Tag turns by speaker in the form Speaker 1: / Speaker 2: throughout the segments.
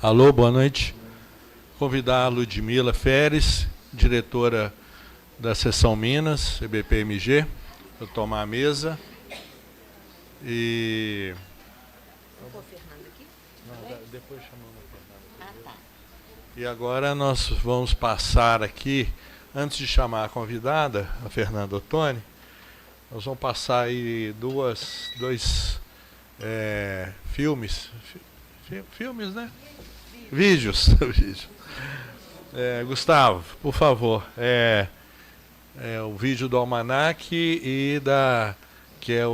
Speaker 1: Alô, boa noite. Convidar a Ludmila Feres, diretora da Seção Minas, CBPMG, para tomar a mesa. E...
Speaker 2: O Fernando aqui?
Speaker 1: Não, depois chamamos o Fernando.
Speaker 2: Ah, tá.
Speaker 1: E agora nós vamos passar aqui, antes de chamar a convidada, a Fernanda Ottoni, nós vamos passar aí dois filmes, né? Vídeos. Gustavo, por favor, o vídeo do Almanac e que é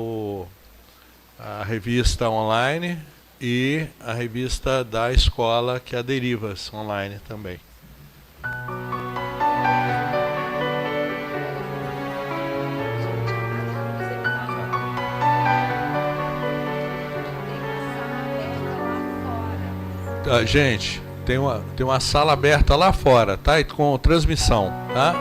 Speaker 1: a revista online e a revista da escola, que é a Derivas Online também. Gente, tem uma sala aberta lá fora, tá? E com transmissão, tá?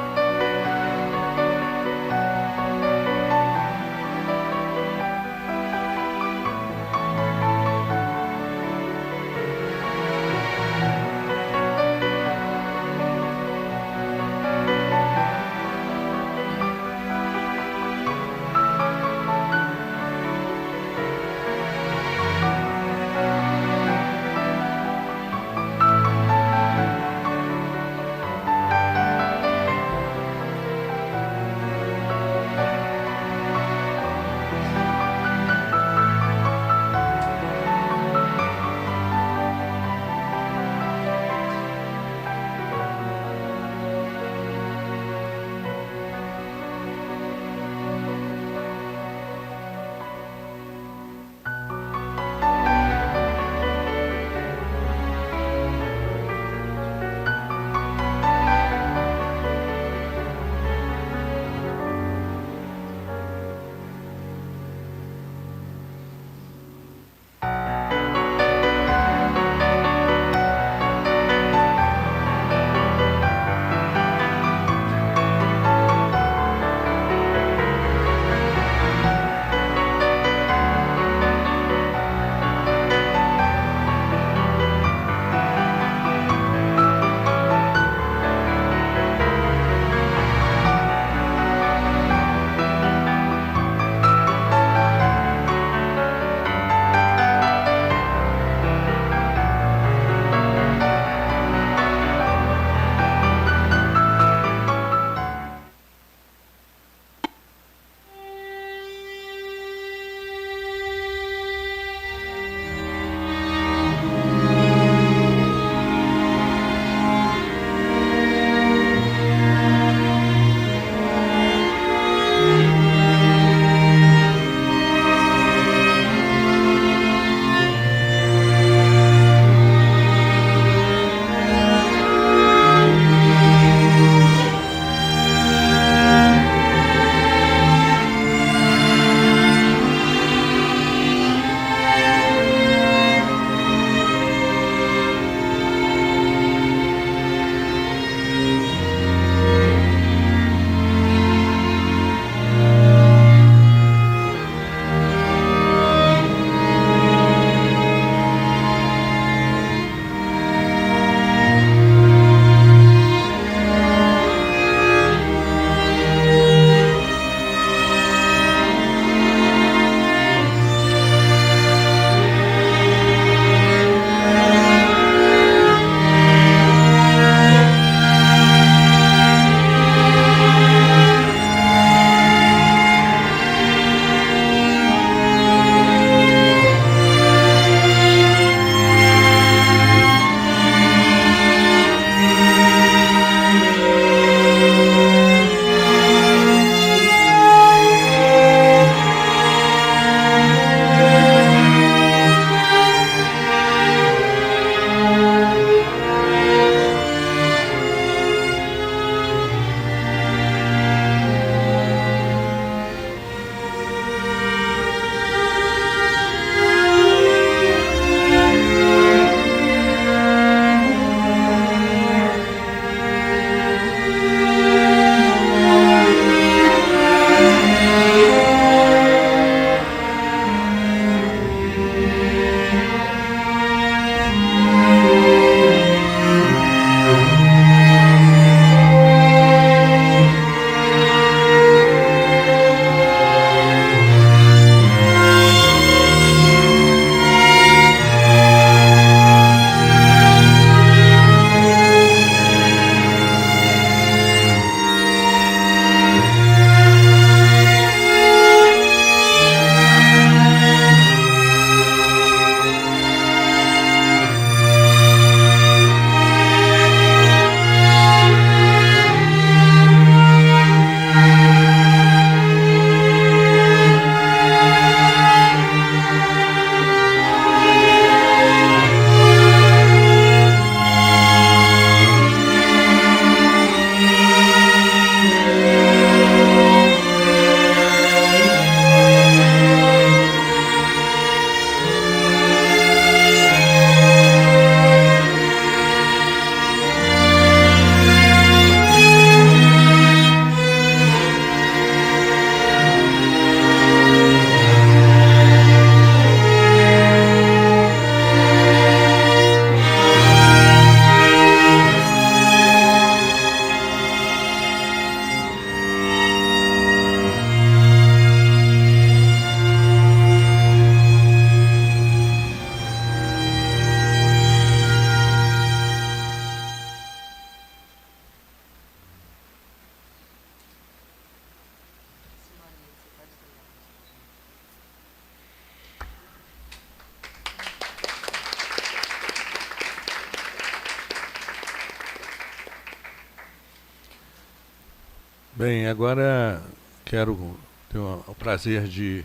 Speaker 1: Bem, agora quero ter o prazer de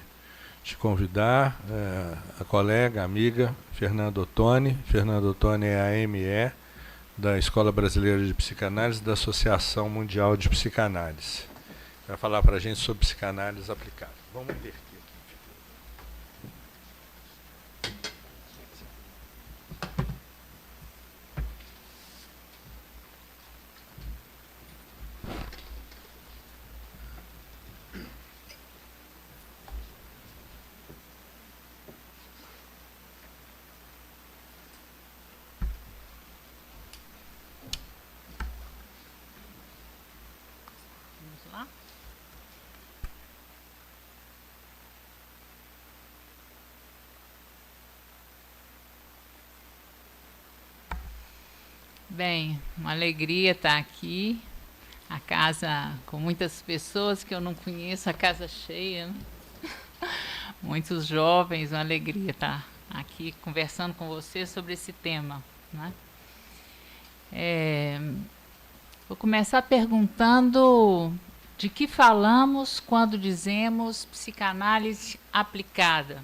Speaker 1: te convidar a colega, amiga Fernanda Ottoni. Fernanda Ottoni é a AME da Escola Brasileira de Psicanálise da Associação Mundial de Psicanálise. Vai falar para a gente sobre psicanálise aplicada. Vamos inverter aqui.
Speaker 3: Vamos lá? Bem, uma alegria estar aqui. A casa com muitas pessoas que eu não conheço, a casa cheia, né? Muitos jovens, uma alegria estar aqui conversando com você sobre esse tema, né? Vou começar perguntando de que falamos quando dizemos psicanálise aplicada.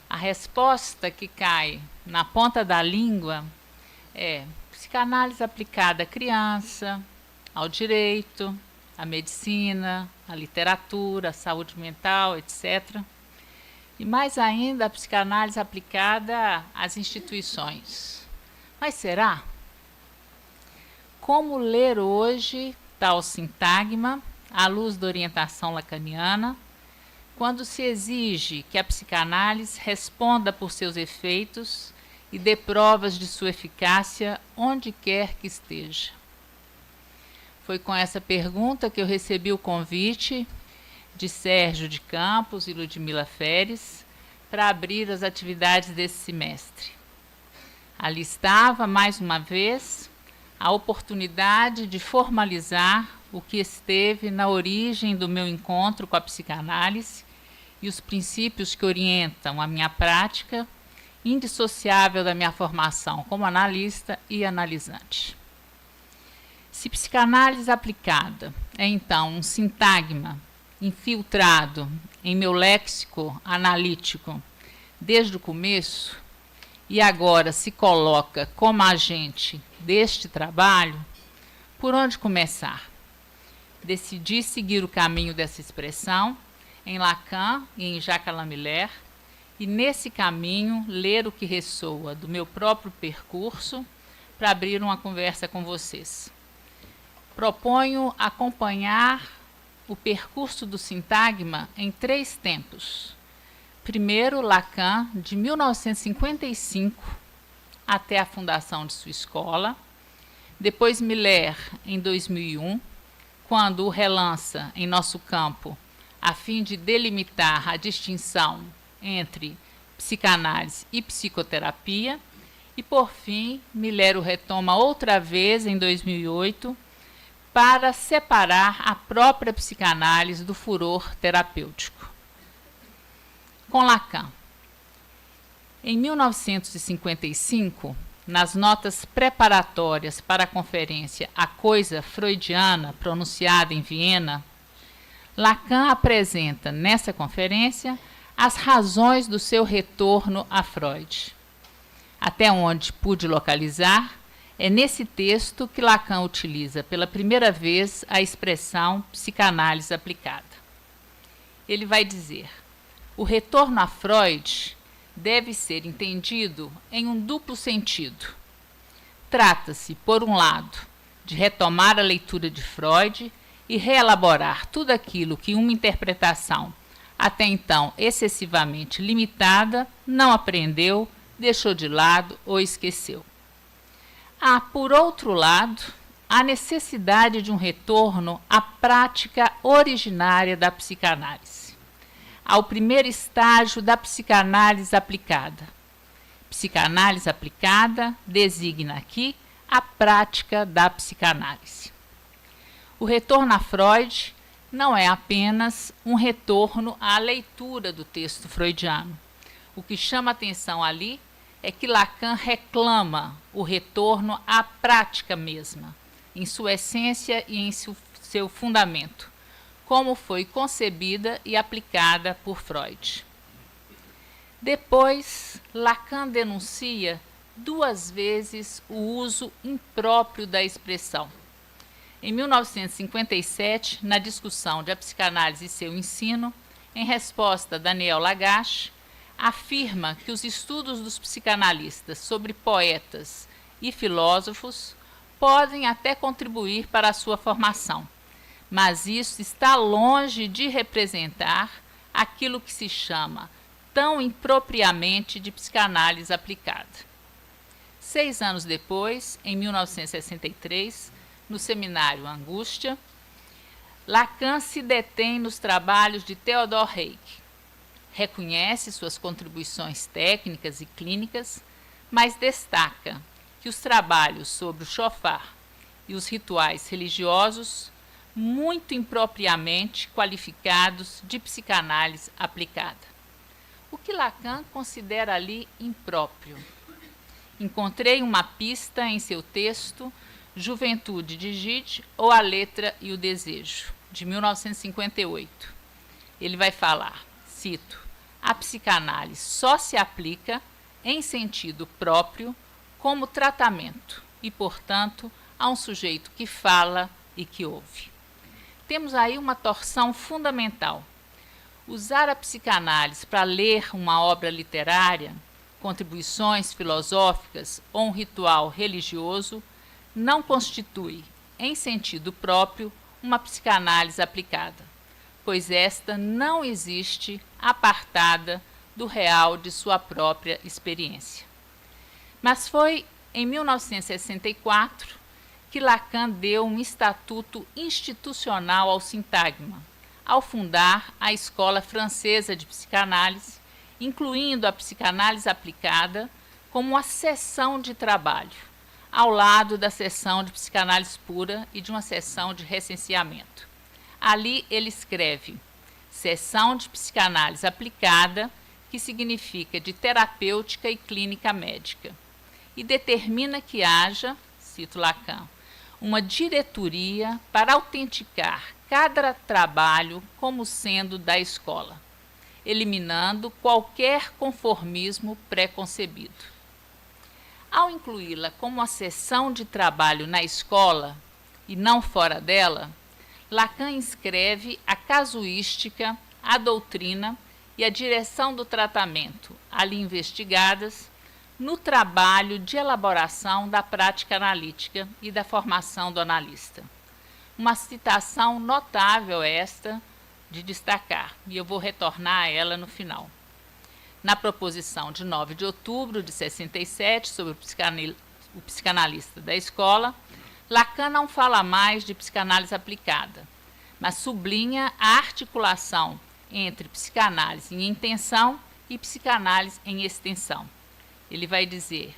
Speaker 3: A resposta que cai na ponta da língua é psicanálise aplicada à criança, ao direito, à medicina, à literatura, à saúde mental, etc. E mais ainda, a psicanálise aplicada às instituições. Mas será? Como ler hoje tal sintagma, à luz da orientação lacaniana, quando se exige que a psicanálise responda por seus efeitos e dê provas de sua eficácia onde quer que esteja? Foi com essa pergunta que eu recebi o convite de Sérgio de Campos e Ludmila Feres para abrir as atividades desse semestre. Ali estava, mais uma vez, a oportunidade de formalizar o que esteve na origem do meu encontro com a psicanálise e os princípios que orientam a minha prática, indissociável da minha formação como analista e analisante. Se psicanálise aplicada é, então, um sintagma infiltrado em meu léxico analítico desde o começo e agora se coloca como agente deste trabalho, por onde começar? Decidi seguir o caminho dessa expressão em Lacan e em Jacques Lamillère, e nesse caminho ler o que ressoa do meu próprio percurso para abrir uma conversa com vocês. Proponho acompanhar o percurso do sintagma em 3 tempos. Primeiro, Lacan, de 1955 até a fundação de sua escola. Depois, Miller, em 2001, quando o relança em nosso campo, a fim de delimitar a distinção entre psicanálise e psicoterapia. E, por fim, Miller o retoma outra vez, em 2008, para separar a própria psicanálise do furor terapêutico. Com Lacan. Em 1955, nas notas preparatórias para a conferência A Coisa Freudiana, pronunciada em Viena, Lacan apresenta, nessa conferência, as razões do seu retorno a Freud. Até onde pude localizar, é nesse texto que Lacan utiliza pela primeira vez a expressão psicanálise aplicada. Ele vai dizer: o retorno a Freud deve ser entendido em um duplo sentido. Trata-se, por um lado, de retomar a leitura de Freud e reelaborar tudo aquilo que uma interpretação, até então excessivamente limitada, não aprendeu, deixou de lado ou esqueceu. Há, por outro lado, a necessidade de um retorno à prática originária da psicanálise, ao primeiro estágio da psicanálise aplicada. Psicanálise aplicada designa aqui a prática da psicanálise. O retorno a Freud não é apenas um retorno à leitura do texto freudiano. O que chama atenção ali é que Lacan reclama o retorno à prática mesma, em sua essência e em seu fundamento, como foi concebida e aplicada por Freud. Depois, Lacan denuncia 2 vezes o uso impróprio da expressão. Em 1957, na discussão de A Psicanálise e seu Ensino, em resposta a Daniel Lagache, afirma que os estudos dos psicanalistas sobre poetas e filósofos podem até contribuir para a sua formação, mas isso está longe de representar aquilo que se chama tão impropriamente de psicanálise aplicada. 6 anos depois, em 1963, no seminário Angústia, Lacan se detém nos trabalhos de Theodor Hayek. Reconhece suas contribuições técnicas e clínicas, mas destaca que os trabalhos sobre o chofar e os rituais religiosos, muito impropriamente qualificados de psicanálise aplicada. O que Lacan considera ali impróprio? Encontrei uma pista em seu texto Juventude de Gide ou A Letra e o Desejo, de 1958. Ele vai falar, cito, a psicanálise só se aplica em sentido próprio como tratamento e, portanto, a um sujeito que fala e que ouve. Temos aí uma torção fundamental. Usar a psicanálise para ler uma obra literária, contribuições filosóficas ou um ritual religioso não constitui, em sentido próprio, uma psicanálise aplicada, pois esta não existe apartada do real de sua própria experiência. Mas foi em 1964 que Lacan deu um estatuto institucional ao sintagma, ao fundar a Escola Francesa de Psicanálise, incluindo a psicanálise aplicada como uma seção de trabalho, ao lado da seção de psicanálise pura e de uma seção de recenseamento. Ali ele escreve seção de psicanálise aplicada, que significa de terapêutica e clínica médica, e determina que haja, cito Lacan, uma diretoria para autenticar cada trabalho como sendo da escola, eliminando qualquer conformismo pré-concebido. Ao incluí-la como uma seção de trabalho na escola e não fora dela, Lacan inscreve a casuística, a doutrina e a direção do tratamento, ali investigadas, no trabalho de elaboração da prática analítica e da formação do analista. Uma citação notável esta de destacar, e eu vou retornar a ela no final. Na proposição de 9 de outubro de 67, sobre o psicanalista da escola, Lacan não fala mais de psicanálise aplicada, mas sublinha a articulação entre psicanálise em intenção e psicanálise em extensão. Ele vai dizer,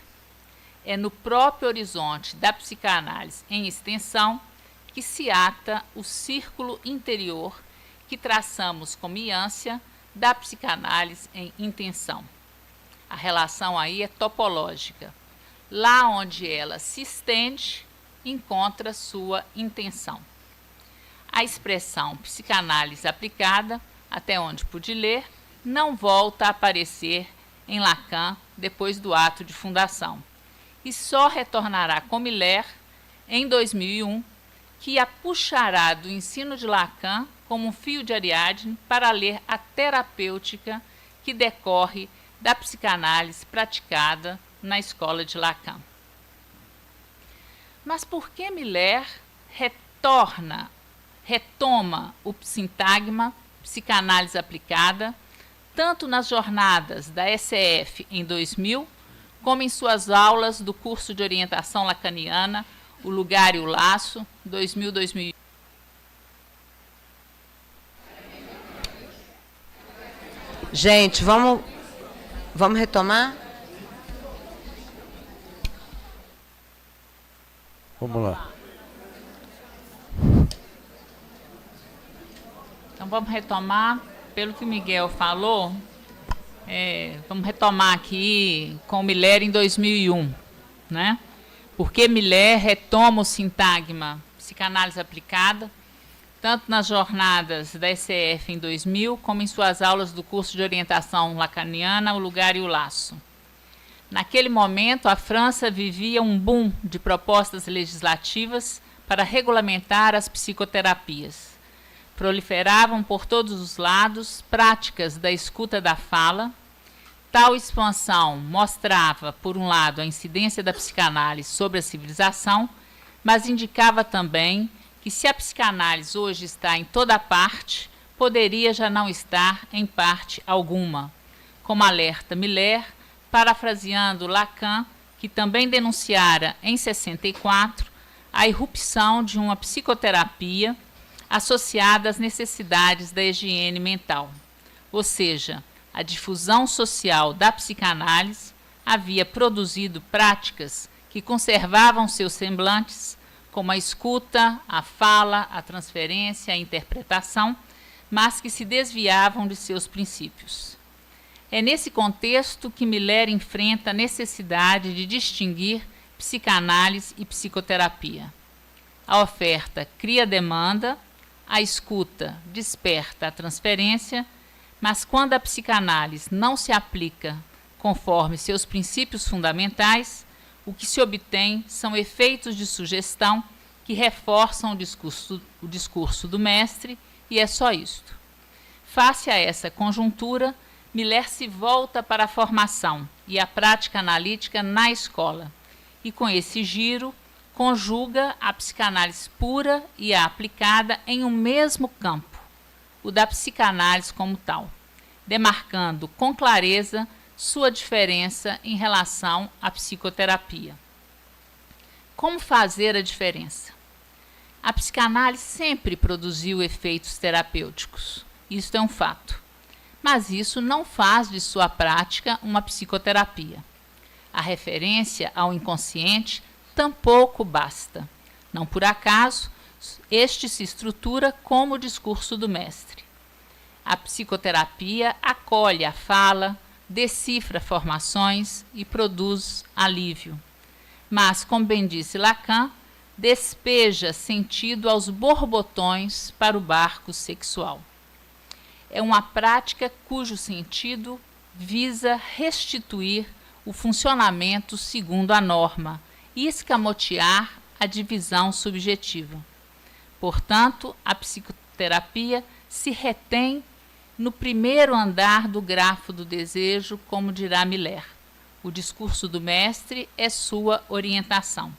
Speaker 3: é no próprio horizonte da psicanálise em extensão que se ata o círculo interior que traçamos como ânsia da psicanálise em intenção. A relação aí é topológica. Lá onde ela se estende, encontra sua intenção. A expressão psicanálise aplicada, até onde pude ler, não volta a aparecer em Lacan depois do ato de fundação, e só retornará com Miller em 2001, que a puxará do ensino de Lacan como um fio de Ariadne para ler a terapêutica que decorre da psicanálise praticada na escola de Lacan. Mas por que Miller retoma o sintagma psicanálise aplicada, tanto nas jornadas da SEF em 2000, como em suas aulas do curso de orientação lacaniana, O Lugar e o Laço, 2000-2001?
Speaker 2: Gente, vamos retomar?
Speaker 1: Vamos lá.
Speaker 3: Então vamos retomar, pelo que o Miguel falou, vamos retomar aqui com Miller em 2001, né? Porque Miller retoma o sintagma psicanálise aplicada tanto nas jornadas da SCF em 2000, como em suas aulas do curso de orientação lacaniana, O Lugar e o Laço. Naquele momento, a França vivia um boom de propostas legislativas para regulamentar as psicoterapias. Proliferavam por todos os lados práticas da escuta da fala. Tal expansão mostrava, por um lado, a incidência da psicanálise sobre a civilização, mas indicava também que se a psicanálise hoje está em toda parte, poderia já não estar em parte alguma, como alerta Miller, parafraseando Lacan, que também denunciara em 64 a irrupção de uma psicoterapia associada às necessidades da higiene mental, ou seja, a difusão social da psicanálise havia produzido práticas que conservavam seus semblantes, como a escuta, a fala, a transferência, a interpretação, mas que se desviavam de seus princípios. É nesse contexto que Miller enfrenta a necessidade de distinguir psicanálise e psicoterapia. A oferta cria demanda, a escuta desperta a transferência, mas quando a psicanálise não se aplica conforme seus princípios fundamentais, o que se obtém são efeitos de sugestão que reforçam o discurso do mestre, e é só isto. Face a essa conjuntura, Miller se volta para a formação e a prática analítica na escola, e com esse giro conjuga a psicanálise pura e a aplicada em um mesmo campo, o da psicanálise como tal, demarcando com clareza sua diferença em relação à psicoterapia. Como fazer a diferença? A psicanálise sempre produziu efeitos terapêuticos, isto é um fato, mas isso não faz de sua prática uma psicoterapia. A referência ao inconsciente tampouco basta. Não por acaso, este se estrutura como o discurso do mestre. A psicoterapia acolhe a fala, decifra formações e produz alívio. Mas, como bem disse Lacan, despeja sentido aos borbotões para o barco sexual. É uma prática cujo sentido visa restituir o funcionamento segundo a norma e escamotear a divisão subjetiva. Portanto, a psicoterapia se retém no primeiro andar do grafo do desejo, como dirá Miller. O discurso do mestre é sua orientação.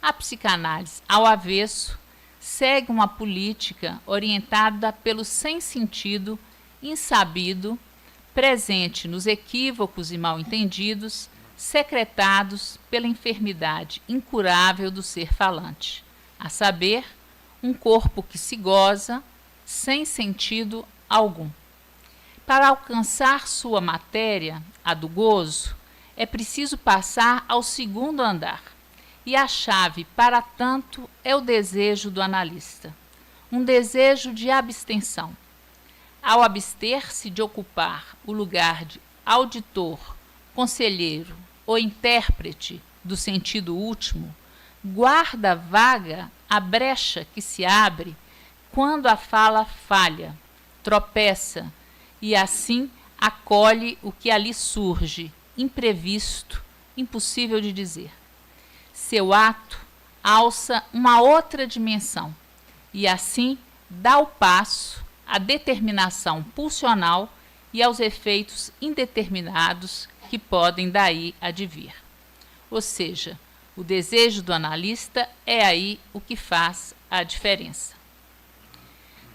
Speaker 3: A psicanálise, ao avesso, segue uma política orientada pelo sem-sentido, insabido, presente nos equívocos e mal-entendidos, secretados pela enfermidade incurável do ser falante, a saber, um corpo que se goza sem sentido algum. Para alcançar sua matéria, a do gozo, é preciso passar ao segundo andar, e a chave para tanto é o desejo do analista, um desejo de abstenção. Ao abster-se de ocupar o lugar de auditor, conselheiro ou intérprete do sentido último, guarda vaga a brecha que se abre quando a fala falha, tropeça e assim acolhe o que ali surge, imprevisto, impossível de dizer. Seu ato alça uma outra dimensão e assim dá o passo à determinação pulsional e aos efeitos indeterminados que podem daí advir. Ou seja, o desejo do analista é aí o que faz a diferença.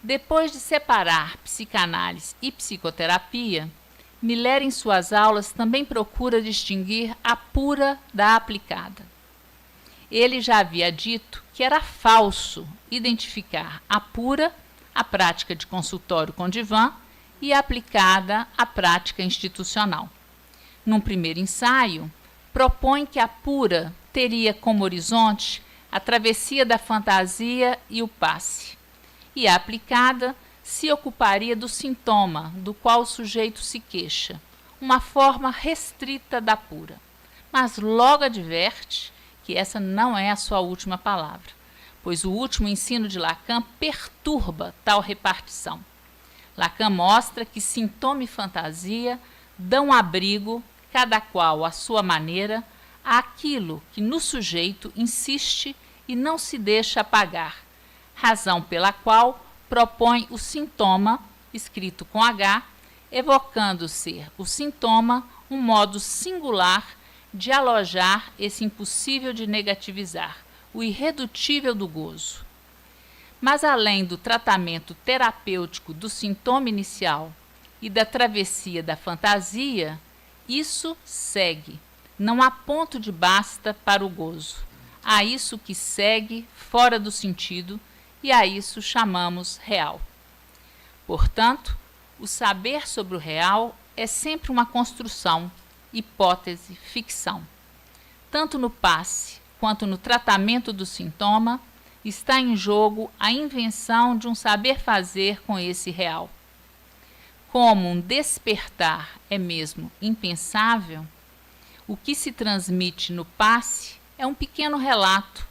Speaker 3: Depois de separar psicanálise e psicoterapia, Miller em suas aulas também procura distinguir a pura da aplicada. Ele já havia dito que era falso identificar a pura, a prática de consultório com divã, e a aplicada, a prática institucional. Num primeiro ensaio, propõe que a pura teria como horizonte a travessia da fantasia e o passe, e a aplicada se ocuparia do sintoma do qual o sujeito se queixa, uma forma restrita da pura. Mas logo adverte que essa não é a sua última palavra, pois o último ensino de Lacan perturba tal repartição. Lacan mostra que sintoma e fantasia dão abrigo, cada qual à sua maneira, àquilo que no sujeito insiste e não se deixa apagar, razão pela qual propõe o sintoma, escrito com H, evocando ser o sintoma um modo singular de alojar esse impossível de negativizar, o irredutível do gozo. Mas além do tratamento terapêutico do sintoma inicial e da travessia da fantasia, isso segue. Não há ponto de basta para o gozo. Há isso que segue fora do sentido e a isso chamamos real. Portanto, o saber sobre o real é sempre uma construção, hipótese, ficção. Tanto no passe quanto no tratamento do sintoma, está em jogo a invenção de um saber fazer com esse real. Como um despertar é mesmo impensável, o que se transmite no passe é um pequeno relato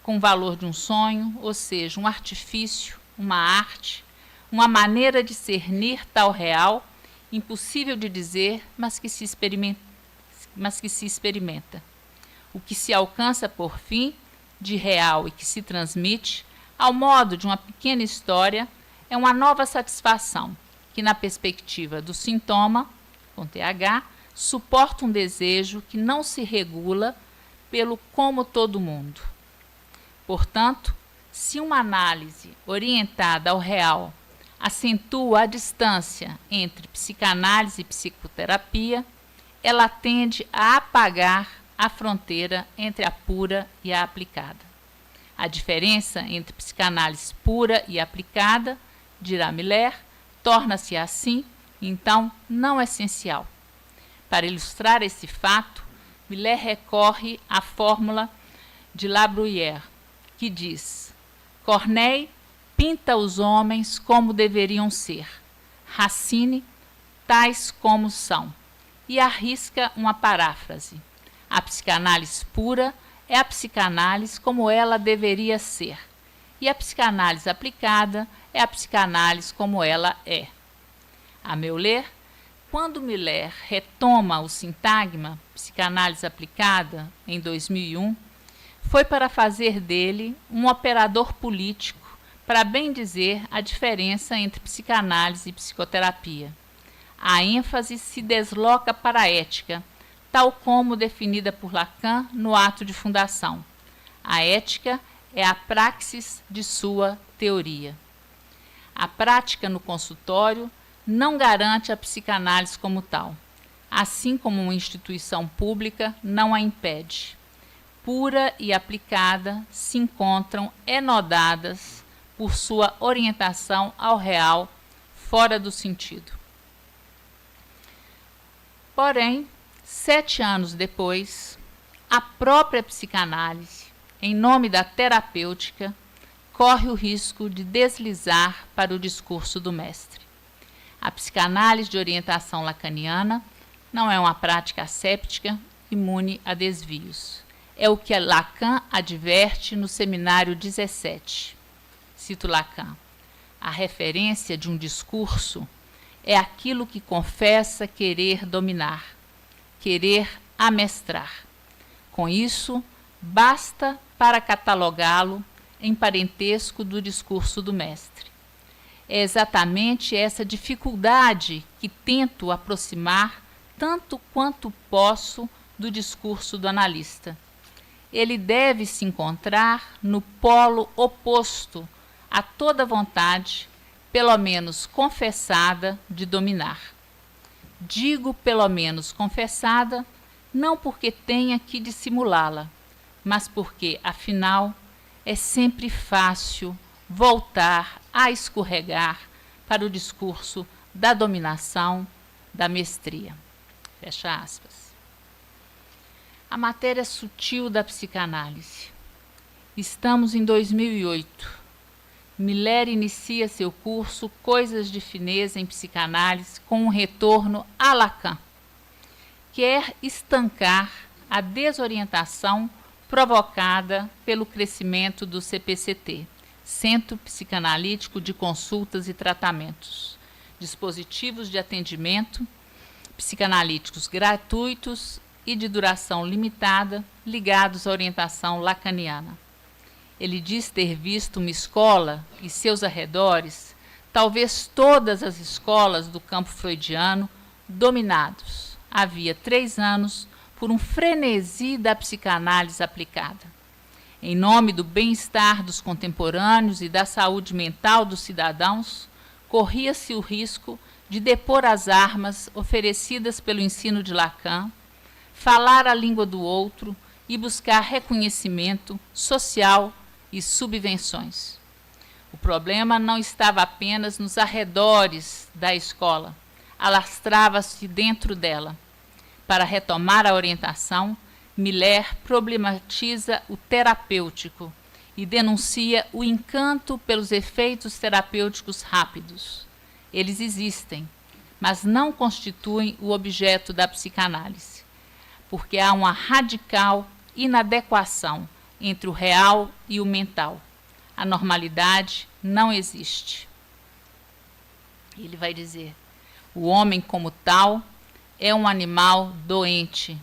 Speaker 3: com o valor de um sonho, ou seja, um artifício, uma arte, uma maneira de cernir tal real, impossível de dizer, mas que se experimenta. O que se alcança por fim, de real e que se transmite, ao modo de uma pequena história, é uma nova satisfação, que na perspectiva do sintoma, com TH, suporta um desejo que não se regula pelo como todo mundo. Portanto, se uma análise orientada ao real acentua a distância entre psicanálise e psicoterapia, ela tende a apagar a fronteira entre a pura e a aplicada. A diferença entre psicanálise pura e aplicada, dirá Miller, torna-se assim, então, não essencial. Para ilustrar esse fato, Miller recorre à fórmula de La Bruyère, que diz: Corneille pinta os homens como deveriam ser, Racine tais como são, e arrisca uma paráfrase: a psicanálise pura é a psicanálise como ela deveria ser, e a psicanálise aplicada é a psicanálise como ela é. A meu ler, quando Miller retoma o sintagma, psicanálise aplicada, em 2001, foi para fazer dele um operador político, para bem dizer a diferença entre psicanálise e psicoterapia. A ênfase se desloca para a ética, tal como definida por Lacan no ato de fundação. A ética é a praxis de sua teoria. A prática no consultório não garante a psicanálise como tal, assim como uma instituição pública não a impede. Pura e aplicada se encontram enodadas por sua orientação ao real, fora do sentido. Porém, 7 anos depois, a própria psicanálise, em nome da terapêutica, corre o risco de deslizar para o discurso do mestre. A psicanálise de orientação lacaniana não é uma prática asséptica imune a desvios. É o que Lacan adverte no seminário 17. Cito Lacan: a referência de um discurso é aquilo que confessa querer dominar, querer amestrar. Com isso, basta para catalogá-lo em parentesco do discurso do mestre. É exatamente essa dificuldade que tento aproximar tanto quanto posso do discurso do analista. Ele deve se encontrar no polo oposto a toda vontade, pelo menos confessada, de dominar. Digo pelo menos confessada, não porque tenha que dissimulá-la, mas porque, afinal, é sempre fácil voltar a escorregar para o discurso da dominação, da mestria. Fecha aspas. A matéria sutil da psicanálise. Estamos em 2008. Miller inicia seu curso Coisas de Fineza em Psicanálise com um retorno a Lacan. Quer estancar a desorientação provocada pelo crescimento do CPCT, Centro Psicanalítico de Consultas e Tratamentos, dispositivos de atendimento psicanalíticos gratuitos e de duração limitada ligados à orientação lacaniana. Ele diz ter visto uma escola e seus arredores, talvez todas as escolas do campo freudiano, dominados, havia 3 anos, por um frenesi da psicanálise aplicada. Em nome do bem-estar dos contemporâneos e da saúde mental dos cidadãos, corria-se o risco de depor as armas oferecidas pelo ensino de Lacan, falar a língua do outro e buscar reconhecimento social e subvenções. O problema não estava apenas nos arredores da escola, alastrava-se dentro dela. Para retomar a orientação, Miller problematiza o terapêutico e denuncia o encanto pelos efeitos terapêuticos rápidos. Eles existem, mas não constituem o objeto da psicanálise, porque há uma radical inadequação entre o real e o mental. A normalidade não existe. Ele vai dizer: o homem como tal é um animal doente.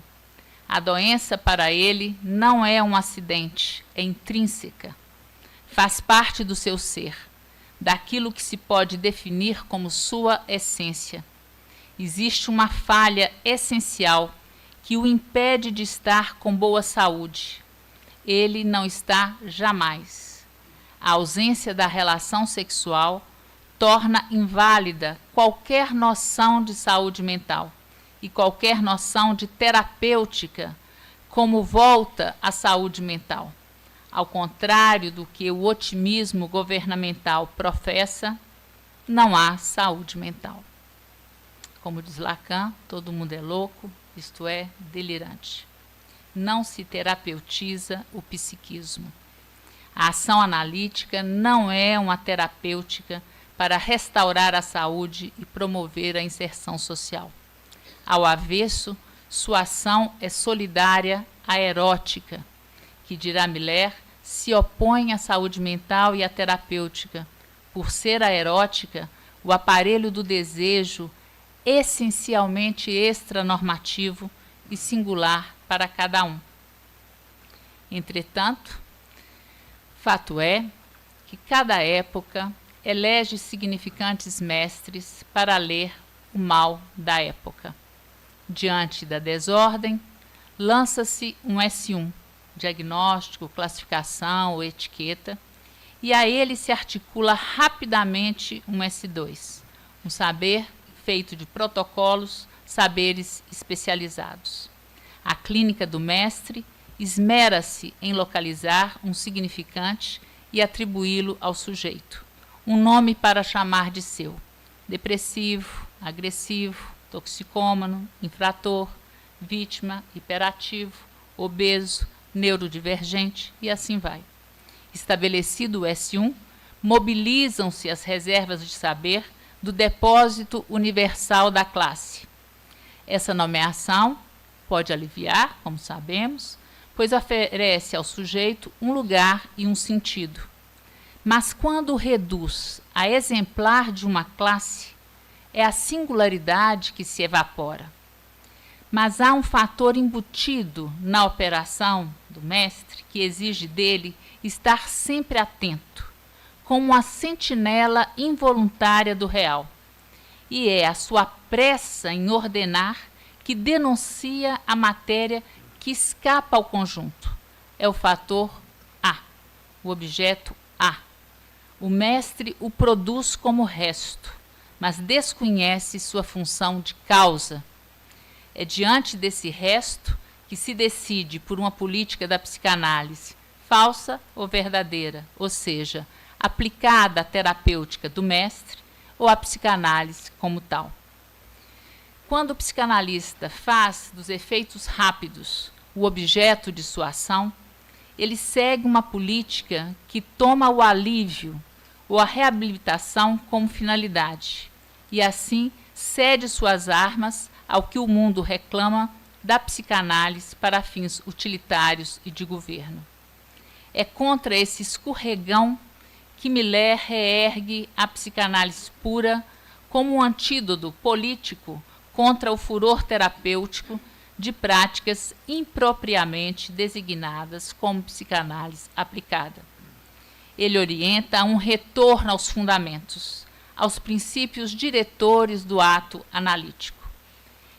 Speaker 3: A doença para ele não é um acidente, é intrínseca. Faz parte do seu ser, daquilo que se pode definir como sua essência. Existe uma falha essencial que o impede de estar com boa saúde. Ele não está jamais. A ausência da relação sexual torna inválida qualquer noção de saúde mental e qualquer noção de terapêutica como volta à saúde mental. Ao contrário do que o otimismo governamental professa, não há saúde mental. Como diz Lacan, todo mundo é louco, isto é, delirante. Não se terapeutiza o psiquismo. A ação analítica não é uma terapêutica para restaurar a saúde e promover a inserção social. Ao avesso, sua ação é solidária à erótica, que, dirá Miller, se opõe à saúde mental e à terapêutica, por ser a erótica o aparelho do desejo essencialmente extranormativo e singular para cada um. Entretanto, fato é que cada época elege significantes mestres para ler o mal da época. Diante da desordem, lança-se um S1, diagnóstico, classificação ou etiqueta, e a ele se articula rapidamente um S2, um saber feito de protocolos, saberes especializados. A clínica do mestre esmera-se em localizar um significante e atribuí-lo ao sujeito, um nome para chamar de seu: depressivo, agressivo, toxicômano, infrator, vítima, hiperativo, obeso, neurodivergente e assim vai. Estabelecido o S1, mobilizam-se as reservas de saber do depósito universal da classe. Essa nomeação pode aliviar, como sabemos, pois oferece ao sujeito um lugar e um sentido. Mas quando o reduz a exemplar de uma classe, é a singularidade que se evapora. Mas há um fator embutido na operação do mestre que exige dele estar sempre atento, como uma sentinela involuntária do real. E é a sua pressa em ordenar que denuncia a matéria que escapa ao conjunto. É o fator A, o objeto A. O mestre o produz como resto, mas desconhece sua função de causa. É diante desse resto que se decide por uma política da psicanálise, falsa ou verdadeira, ou seja, aplicada à terapêutica do mestre ou à psicanálise como tal. Quando o psicanalista faz dos efeitos rápidos o objeto de sua ação, ele segue uma política que toma o alívio ou a reabilitação como finalidade, e assim cede suas armas ao que o mundo reclama da psicanálise para fins utilitários e de governo. É contra esse escorregão que Miller reergue a psicanálise pura como um antídoto político contra o furor terapêutico de práticas impropriamente designadas como psicanálise aplicada. Ele orienta a um retorno aos fundamentos, aos princípios diretores do ato analítico.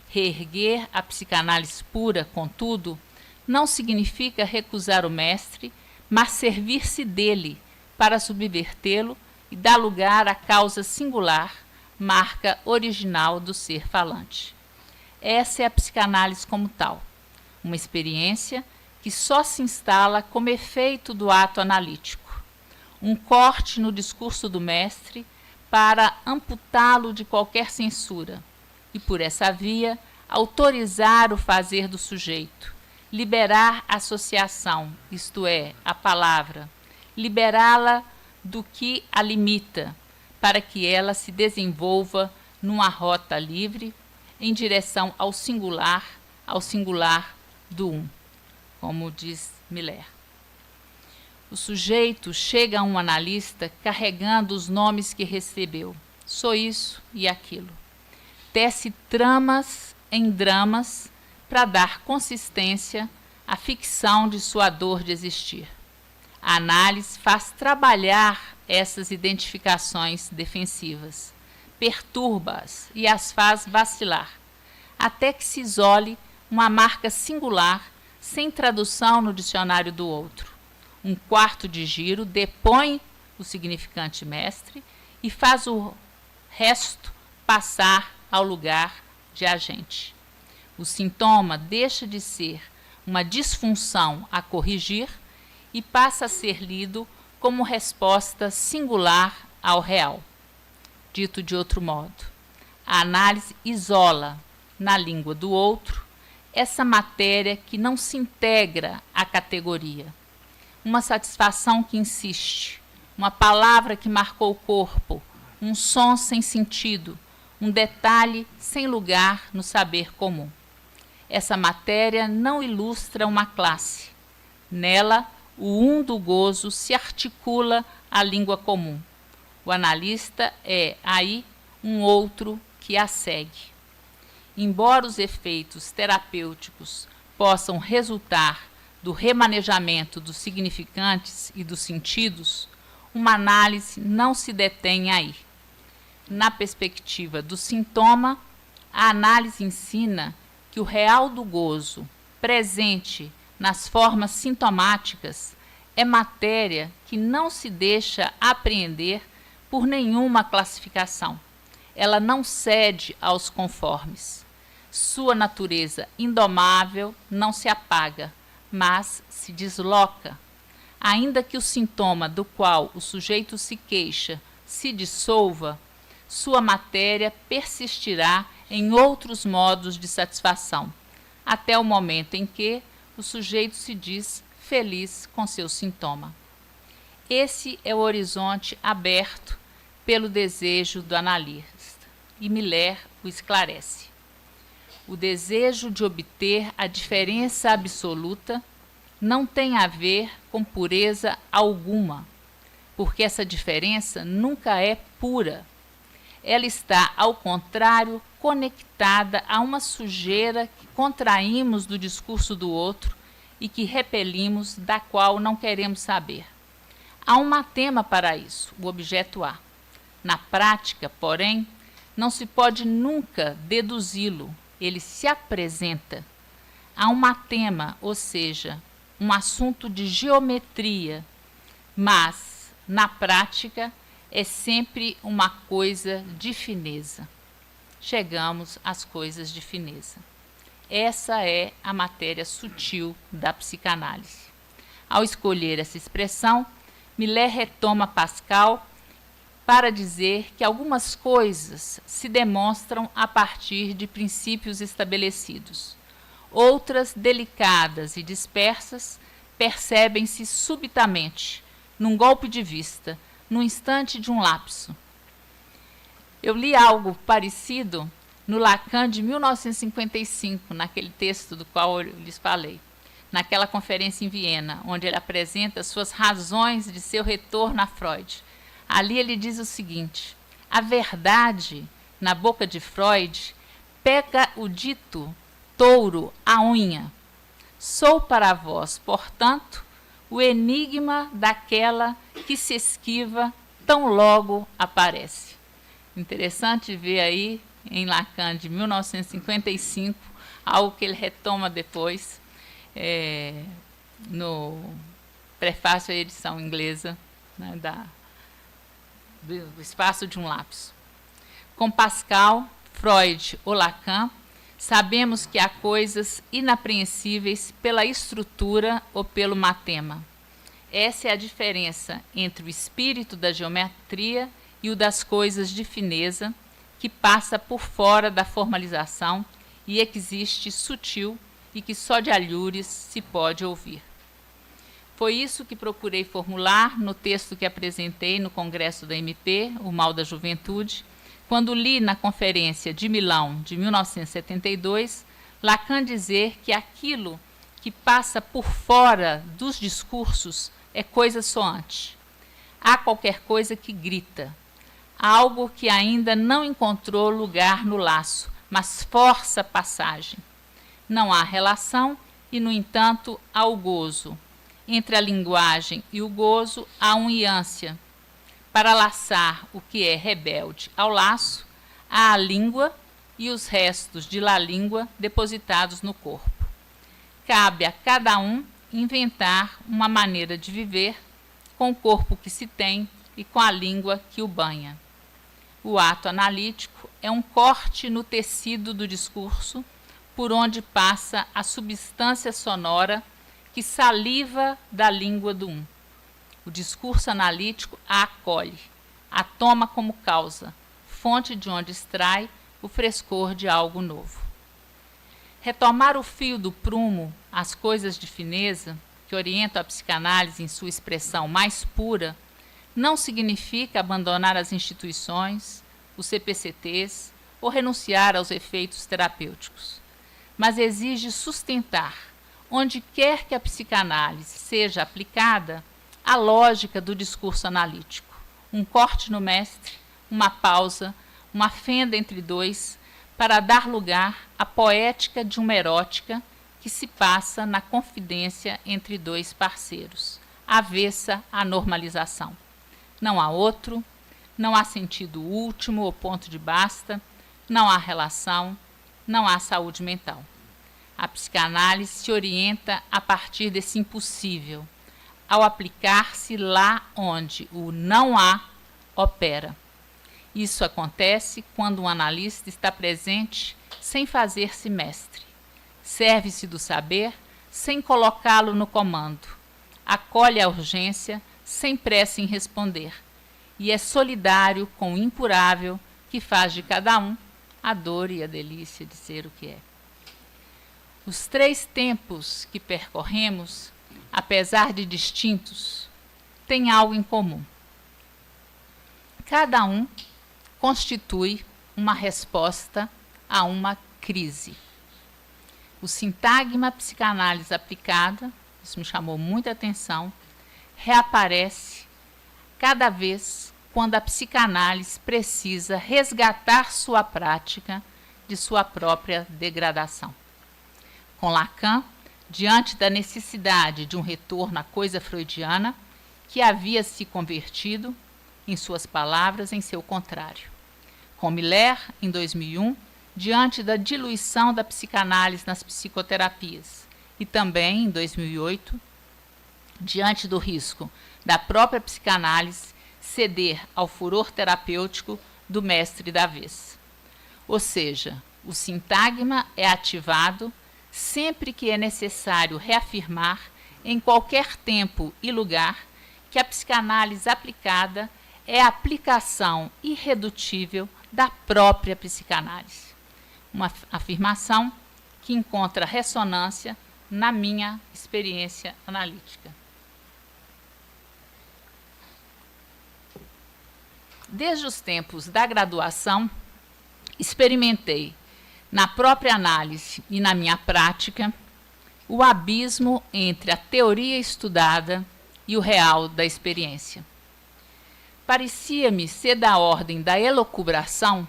Speaker 3: Reerguer a psicanálise pura, contudo, não significa recusar o mestre, mas servir-se dele para subvertê-lo e dar lugar à causa singular, marca original do ser falante. Essa é a psicanálise como tal, uma experiência que só se instala como efeito do ato analítico, um corte no discurso do mestre para amputá-lo de qualquer censura e, por essa via, autorizar o fazer do sujeito, liberar a associação, isto é, a palavra, liberá-la do que a limita, para que ela se desenvolva numa rota livre em direção ao singular do um, como diz Miller. O sujeito chega a um analista carregando os nomes que recebeu. Sou isso e aquilo. Tece tramas em dramas para dar consistência à ficção de sua dor de existir. A análise faz trabalhar essas identificações defensivas, perturba-as e as faz vacilar, até que se isole uma marca singular sem tradução no dicionário do outro. Um quarto de giro depõe o significante mestre e faz o resto passar ao lugar de agente. O sintoma deixa de ser uma disfunção a corrigir e passa a ser lido como resposta singular ao real. Dito de outro modo, a análise isola, na língua do outro, essa matéria que não se integra à categoria. Uma satisfação que insiste, uma palavra que marcou o corpo, um som sem sentido, um detalhe sem lugar no saber comum. Essa matéria não ilustra uma classe. Nela, o um do gozo se articula à língua comum. O analista é, aí, um outro que a segue. Embora os efeitos terapêuticos possam resultar do remanejamento dos significantes e dos sentidos, uma análise não se detém aí. Na perspectiva do sintoma, a análise ensina que o real do gozo, presente nas formas sintomáticas, é matéria que não se deixa apreender por nenhuma classificação. Ela não cede aos conformes. Sua natureza indomável não se apaga, mas se desloca. Ainda que o sintoma do qual o sujeito se queixa se dissolva, sua matéria persistirá em outros modos de satisfação, até o momento em que o sujeito se diz feliz com seu sintoma. Esse é o horizonte aberto pelo desejo do analista, e Miller o esclarece. O desejo de obter a diferença absoluta não tem a ver com pureza alguma, porque essa diferença nunca é pura. Ela está, ao contrário, conectada a uma sujeira que contraímos do discurso do outro e que repelimos, da qual não queremos saber. Há um matema para isso, o objeto A. Na prática, porém, não se pode nunca deduzi-lo, ele se apresenta. Há um matema, ou seja, um assunto de geometria, mas, na prática, é sempre uma coisa de fineza. Chegamos às coisas de fineza. Essa é a matéria sutil da psicanálise. Ao escolher essa expressão, Miller retoma Pascal para dizer que algumas coisas se demonstram a partir de princípios estabelecidos. Outras, delicadas e dispersas, percebem-se subitamente, num golpe de vista, no instante de um lapso. Eu li algo parecido no Lacan de 1955, naquele texto do qual eu lhes falei, naquela conferência em Viena, onde ele apresenta suas razões de seu retorno a Freud. Ali ele diz o seguinte: a verdade, na boca de Freud, pega o dito touro à unha. Sou para vós, portanto, o enigma daquela que se esquiva tão logo aparece. Interessante ver aí, em Lacan, de 1955, algo que ele retoma depois, no prefácio à edição inglesa, né, do Espaço de um Lápis. Com Pascal, Freud ou Lacan, sabemos que há coisas inapreensíveis pela estrutura ou pelo matema. Essa é a diferença entre o espírito da geometria e o das coisas de fineza, que passa por fora da formalização e existe sutil e que só de alhures se pode ouvir. Foi isso que procurei formular no texto que apresentei no Congresso da MP, O Mal da Juventude, quando li na Conferência de Milão de 1972, Lacan dizer que aquilo que passa por fora dos discursos é coisa soante. Há qualquer coisa que grita, algo que ainda não encontrou lugar no laço, mas força a passagem. Não há relação e, no entanto, há o gozo. Entre a linguagem e o gozo há uma ânsia. Para laçar o que é rebelde ao laço, há a língua e os restos de la língua depositados no corpo. Cabe a cada um inventar uma maneira de viver com o corpo que se tem e com a língua que o banha. O ato analítico é um corte no tecido do discurso por onde passa a substância sonora que saliva da língua do um. O discurso analítico a acolhe, a toma como causa, fonte de onde extrai o frescor de algo novo. Retomar o fio do prumo às coisas de fineza, que orientam a psicanálise em sua expressão mais pura, não significa abandonar as instituições, os CPCTs ou renunciar aos efeitos terapêuticos, mas exige sustentar, onde quer que a psicanálise seja aplicada, a lógica do discurso analítico. Um corte no mestre, uma pausa, uma fenda entre dois, para dar lugar à poética de uma erótica que se passa na confidência entre dois parceiros, avessa à normalização. Não há outro, não há sentido último ou ponto de basta, não há relação, não há saúde mental. A psicanálise se orienta a partir desse impossível, ao aplicar-se lá onde o não há opera. Isso acontece quando um analista está presente sem fazer-se mestre. Serve-se do saber sem colocá-lo no comando. Acolhe a urgência sem pressa em responder. E é solidário com o incurável que faz de cada um a dor e a delícia de ser o que é. Os três tempos que percorremos, apesar de distintos, têm algo em comum. Cada um constitui uma resposta a uma crise. O sintagma psicanálise aplicada, isso me chamou muita atenção, reaparece cada vez quando a psicanálise precisa resgatar sua prática de sua própria degradação. Com Lacan, diante da necessidade de um retorno à coisa freudiana, que havia se convertido, em suas palavras, em seu contrário. Com Miller, em 2001, diante da diluição da psicanálise nas psicoterapias, e também, em 2008, diante do risco da própria psicanálise ceder ao furor terapêutico do mestre da vez. Ou seja, o sintagma é ativado sempre que é necessário reafirmar, em qualquer tempo e lugar, que a psicanálise aplicada é a aplicação irredutível da própria psicanálise. Uma afirmação que encontra ressonância na minha experiência analítica. Desde os tempos da graduação, experimentei na própria análise e na minha prática, o abismo entre a teoria estudada e o real da experiência. Parecia-me ser da ordem da elucubração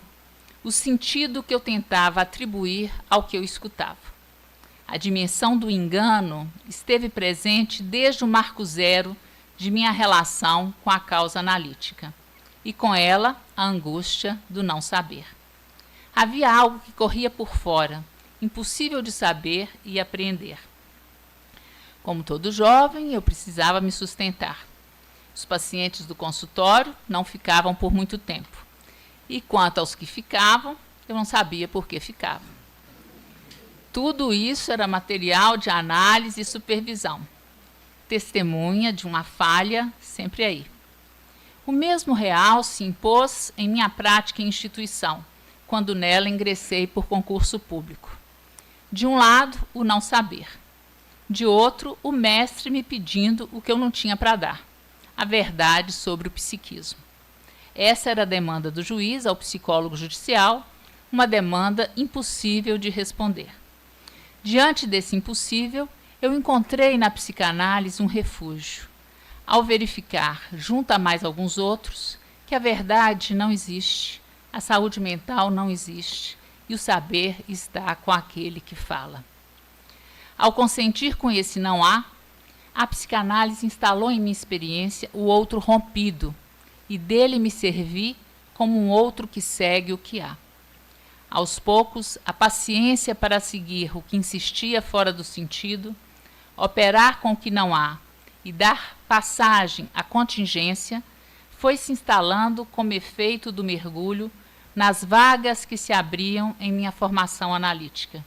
Speaker 3: o sentido que eu tentava atribuir ao que eu escutava. A dimensão do engano esteve presente desde o marco zero de minha relação com a causa analítica, e com ela a angústia do não saber. Havia algo que corria por fora, impossível de saber e apreender. Como todo jovem, eu precisava me sustentar. Os pacientes do consultório não ficavam por muito tempo. E quanto aos que ficavam, eu não sabia por que ficavam. Tudo isso era material de análise e supervisão. Testemunha de uma falha sempre aí. O mesmo real se impôs em minha prática em instituição, quando nela ingressei por concurso público. De um lado, o não saber. De outro, o mestre me pedindo o que eu não tinha para dar, a verdade sobre o psiquismo. Essa era a demanda do juiz ao psicólogo judicial, uma demanda impossível de responder. Diante desse impossível, eu encontrei na psicanálise um refúgio, ao verificar, junto a mais alguns outros, que a verdade não existe, a saúde mental não existe, e o saber está com aquele que fala. Ao consentir com esse não há, a psicanálise instalou em minha experiência o outro rompido, e dele me servi como um outro que segue o que há. Aos poucos, a paciência para seguir o que insistia fora do sentido, operar com o que não há e dar passagem à contingência, foi se instalando como efeito do mergulho nas vagas que se abriam em minha formação analítica.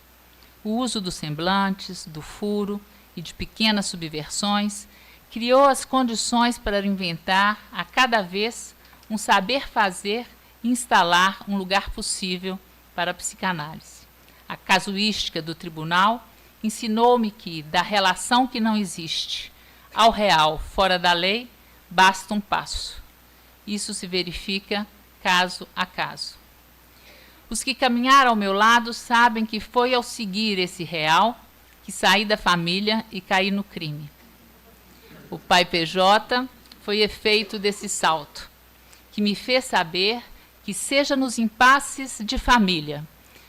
Speaker 3: O uso dos semblantes, do furo e de pequenas subversões criou as condições para inventar, a cada vez, um saber fazer e instalar um lugar possível para a psicanálise. A casuística do tribunal ensinou-me que, da relação que não existe ao real fora da lei, basta um passo. Isso se verifica caso a caso. Os que caminharam ao meu lado sabem que foi ao seguir esse real que saí da família e caí no crime. O pai PJ foi efeito desse salto, que me fez saber que, seja nos impasses de família,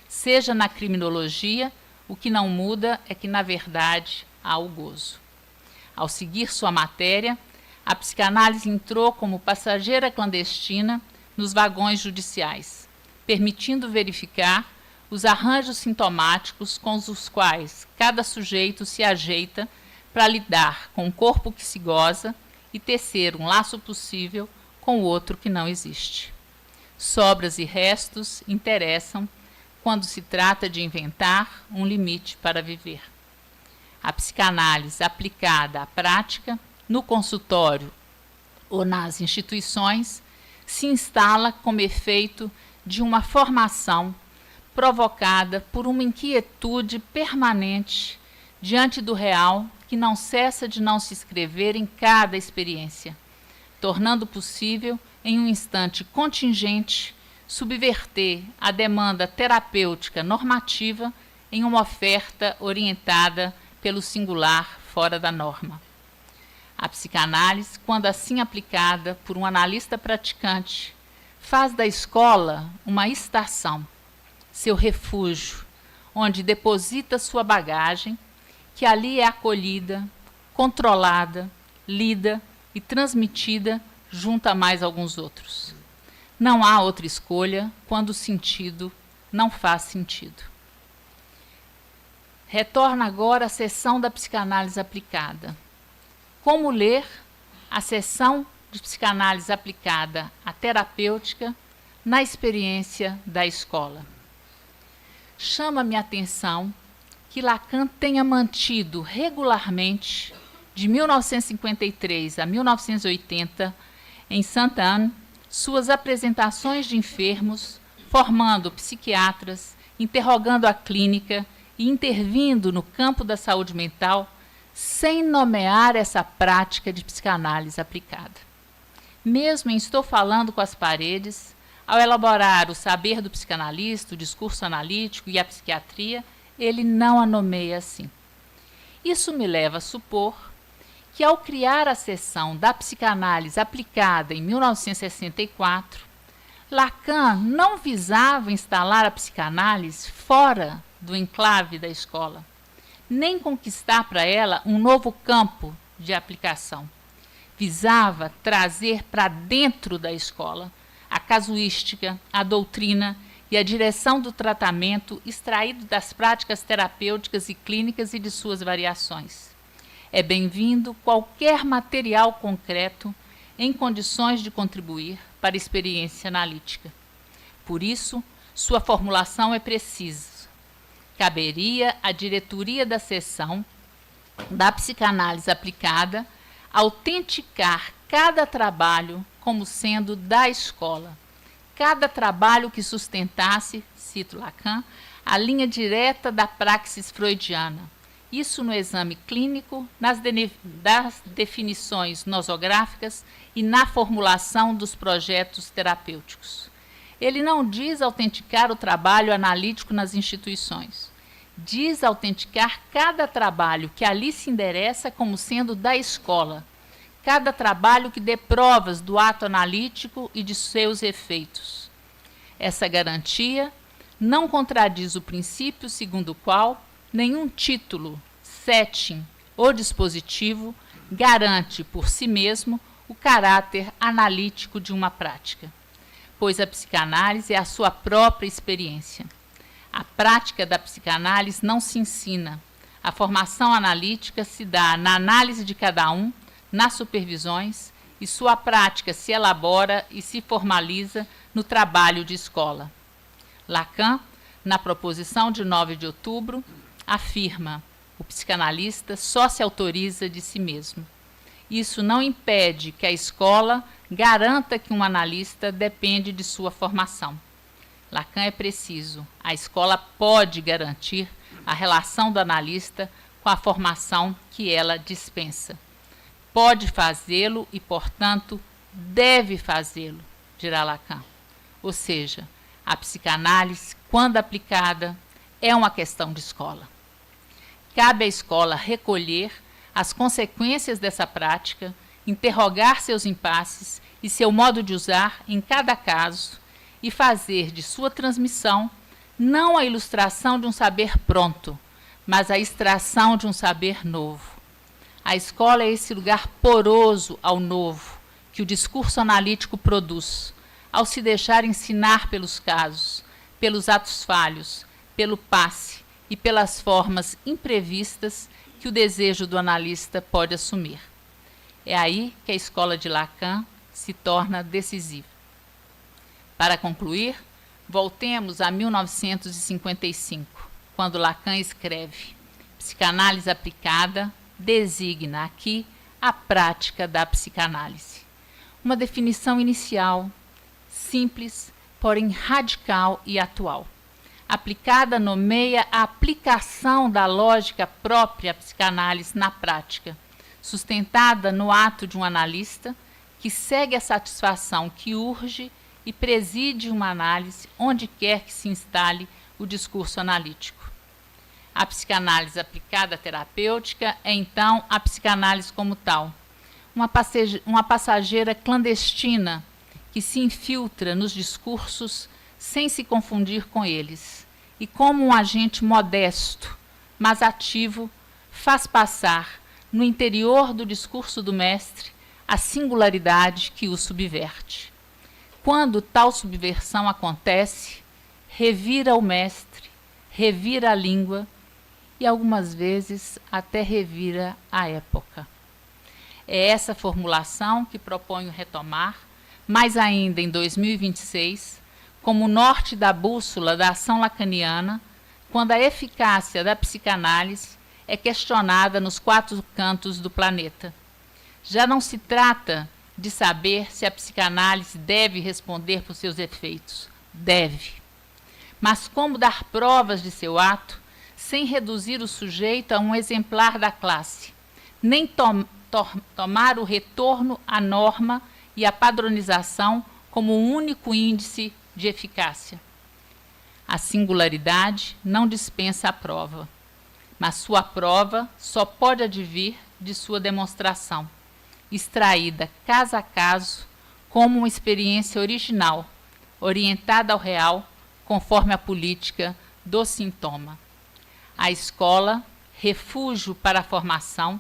Speaker 3: seja na criminologia, o que não muda é que, na verdade, há o gozo. Ao seguir sua matéria, a psicanálise entrou como passageira clandestina nos vagões judiciais, permitindo verificar os arranjos sintomáticos com os quais cada sujeito se ajeita para lidar com o corpo que se goza e tecer um laço possível com o outro que não existe. Sobras e restos interessam quando se trata de inventar um limite para viver. A psicanálise aplicada à prática, no consultório ou nas instituições, se instala como efeito de uma formação provocada por uma inquietude permanente diante do real que não cessa de não se escrever em cada experiência, tornando possível, em um instante contingente, subverter a demanda terapêutica normativa em uma oferta orientada pelo singular fora da norma. A psicanálise, quando assim aplicada por um analista praticante, faz da escola uma estação, seu refúgio, onde deposita sua bagagem, que ali é acolhida, controlada, lida e transmitida junto a mais alguns outros. Não há outra escolha quando o sentido não faz sentido. Retorna agora à seção da psicanálise aplicada. Como ler a seção de psicanálise aplicada à terapêutica na experiência da escola? Chama-me a atenção que Lacan tenha mantido regularmente, de 1953 a 1980, em Sainte-Anne, suas apresentações de enfermos, formando psiquiatras, interrogando a clínica e intervindo no campo da saúde mental, sem nomear essa prática de psicanálise aplicada. Mesmo em Estou Falando com as Paredes, Ao elaborar o saber do psicanalista, o discurso analítico e a psiquiatria, ele não a nomeia assim. Isso me leva a supor que, ao criar a seção da psicanálise aplicada em 1964, Lacan não visava instalar a psicanálise fora do enclave da escola, nem conquistar para ela um novo campo de aplicação. Visava trazer para dentro da escola a casuística, a doutrina e a direção do tratamento extraído das práticas terapêuticas e clínicas e de suas variações. É bem-vindo qualquer material concreto em condições de contribuir para a experiência analítica. Por isso, sua formulação é precisa. Caberia à diretoria da seção da psicanálise aplicada autenticar cada trabalho como sendo da escola. Cada trabalho que sustentasse, cito Lacan, a linha direta da praxis freudiana. Isso no exame clínico, das definições nosográficas e na formulação dos projetos terapêuticos. Ele não diz autenticar o trabalho analítico nas instituições. Diz autenticar cada trabalho que ali se endereça como sendo da escola. Cada trabalho que dê provas do ato analítico e de seus efeitos. Essa garantia não contradiz o princípio segundo o qual nenhum título, setting ou dispositivo garante por si mesmo o caráter analítico de uma prática, pois a psicanálise é a sua própria experiência. A prática da psicanálise não se ensina. A formação analítica se dá na análise de cada um, nas supervisões, e sua prática se elabora e se formaliza no trabalho de escola. Lacan, na proposição de 9 de outubro, afirma: o psicanalista só se autoriza de si mesmo. Isso não impede que a escola garanta que um analista depende de sua formação. Lacan é preciso. A escola pode garantir a relação do analista com a formação que ela dispensa. Pode fazê-lo e, portanto, deve fazê-lo, dirá Lacan. Ou seja, a psicanálise, quando aplicada, é uma questão de escola. Cabe à escola recolher as consequências dessa prática, interrogar seus impasses e seu modo de usar em cada caso e fazer de sua transmissão não a ilustração de um saber pronto, mas a extração de um saber novo. A escola é esse lugar poroso ao novo que o discurso analítico produz, ao se deixar ensinar pelos casos, pelos atos falhos, pelo passe e pelas formas imprevistas que o desejo do analista pode assumir. É aí que a escola de Lacan se torna decisiva. Para concluir, voltemos a 1955, quando Lacan escreve: psicanálise aplicada designa aqui a prática da psicanálise. Uma definição inicial, simples, porém radical e atual. Aplicada nomeia a aplicação da lógica própria à psicanálise na prática, sustentada no ato de um analista que segue a satisfação que urge e preside uma análise onde quer que se instale o discurso analítico. A psicanálise aplicada terapêutica é, então, a psicanálise como tal, uma passageira clandestina que se infiltra nos discursos sem se confundir com eles, e como um agente modesto, mas ativo, faz passar, no interior do discurso do mestre, a singularidade que o subverte. Quando tal subversão acontece, revira o mestre, revira a língua e algumas vezes até revira a época. É essa formulação que proponho retomar, mais ainda em 2026, como norte da bússola da ação lacaniana, quando a eficácia da psicanálise é questionada nos 4 cantos do planeta. Já não se trata de saber se a psicanálise deve responder por seus efeitos. Deve. Mas como dar provas de seu ato sem reduzir o sujeito a um exemplar da classe, nem tomar o retorno à norma e à padronização como o único índice de eficácia. A singularidade não dispensa a prova, mas sua prova só pode advir de sua demonstração, extraída caso a caso como uma experiência original, orientada ao real, conforme a política do sintoma. A escola, refúgio para a formação,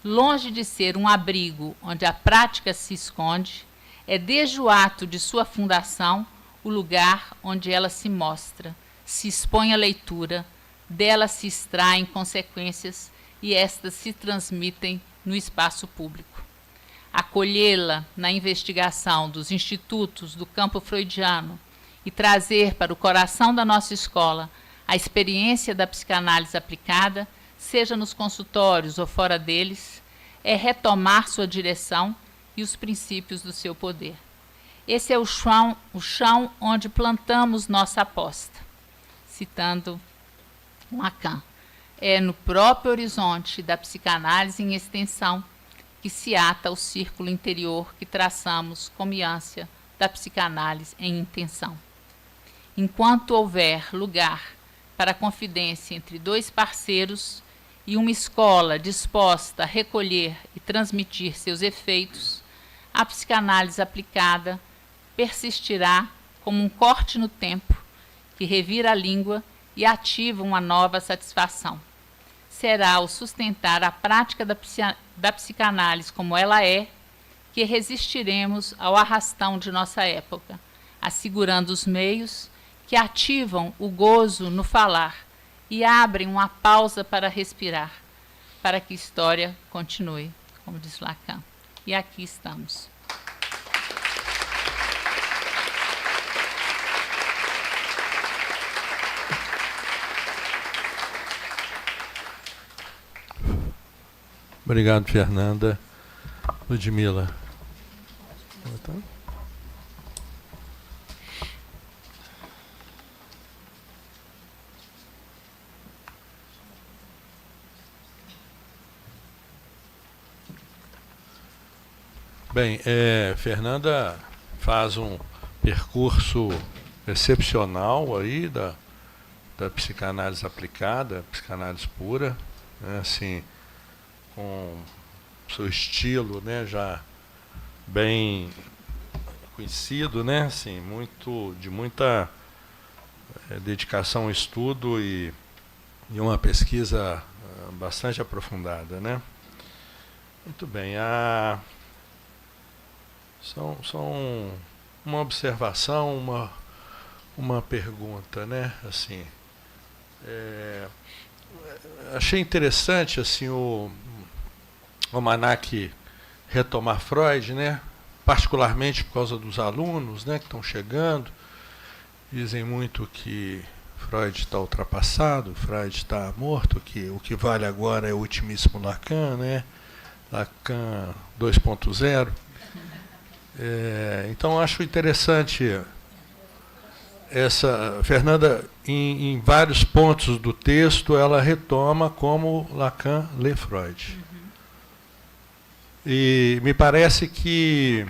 Speaker 3: longe de ser um abrigo onde a prática se esconde, é desde o ato de sua fundação o lugar onde ela se mostra, se expõe à leitura, dela se extraem consequências e estas se transmitem no espaço público. Acolhê-la na investigação dos institutos do campo freudiano e trazer para o coração da nossa escola a experiência da psicanálise aplicada, seja nos consultórios ou fora deles, é retomar sua direção e os princípios do seu poder. Esse é o chão onde plantamos nossa aposta. Citando Lacan, é no próprio horizonte da psicanálise em extensão que se ata o círculo interior que traçamos como ânsia da psicanálise em intenção. Enquanto houver lugar para a confidência entre dois parceiros e uma escola disposta a recolher e transmitir seus efeitos, a psicanálise aplicada persistirá como um corte no tempo que revira a língua e ativa uma nova satisfação. Será o sustentar a prática da psicanálise como ela é que resistiremos ao arrastão de nossa época, assegurando os meios que ativam o gozo no falar e abrem uma pausa para respirar, para que a história continue, como diz Lacan. E aqui estamos.
Speaker 1: Obrigado, Fernanda. Ludmila. Bem, Fernanda faz um percurso excepcional aí da psicanálise aplicada, psicanálise pura, né, assim, com seu estilo, né, já bem conhecido, né, assim, de muita dedicação ao estudo e uma pesquisa bastante aprofundada, né. Muito bem, são uma observação, uma pergunta, né, assim, achei interessante assim o Almanac retomar Freud, né? Particularmente por causa dos alunos, né, que estão chegando. Dizem muito que Freud está ultrapassado, Freud está morto, que o que vale agora é o ultimíssimo Lacan, né? Lacan 2.0. Então acho interessante essa Fernanda, em vários pontos do texto, ela retoma como Lacan lê Freud. E me parece que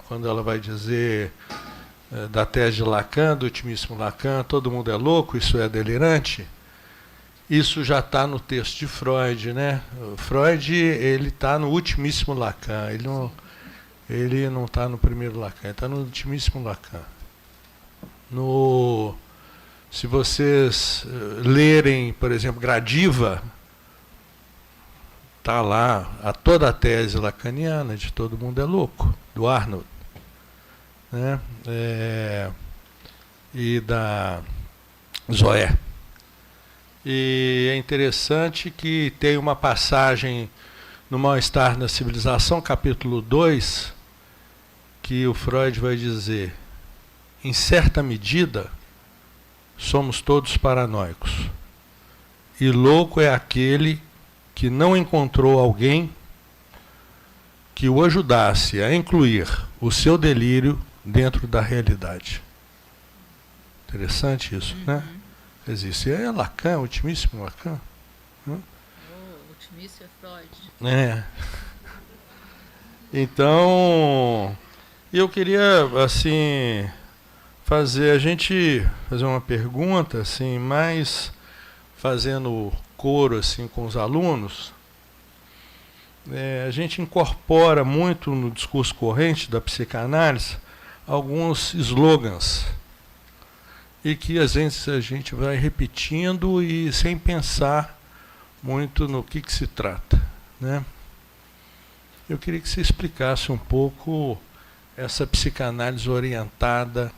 Speaker 1: quando ela vai dizer da tese de Lacan, do ultimíssimo Lacan, todo mundo é louco, isso é delirante, isso já está no texto de Freud, né? Freud, ele está no ultimíssimo Lacan, ele não está no primeiro Lacan, ele está no ultimíssimo Lacan. Se vocês lerem, por exemplo, Gradiva, está lá toda a tese lacaniana de Todo Mundo é Louco, do Arnold, né? E da Zoé. E é interessante que tem uma passagem no Mal-Estar na Civilização, capítulo 2, que o Freud vai dizer: em certa medida, somos todos paranoicos. E louco é aquele que não encontrou alguém que o ajudasse a incluir o seu delírio dentro da realidade. Interessante isso, né? Existe. É Lacan, o ultimíssimo Lacan.
Speaker 3: O ultimíssimo é Freud.
Speaker 1: Então, E eu queria, assim, fazer uma pergunta, assim, mais fazendo coro assim, com os alunos. A gente incorpora muito no discurso corrente da psicanálise alguns slogans e que às vezes a gente vai repetindo e sem pensar muito no que se trata, né? Eu queria que você explicasse um pouco essa psicanálise orientada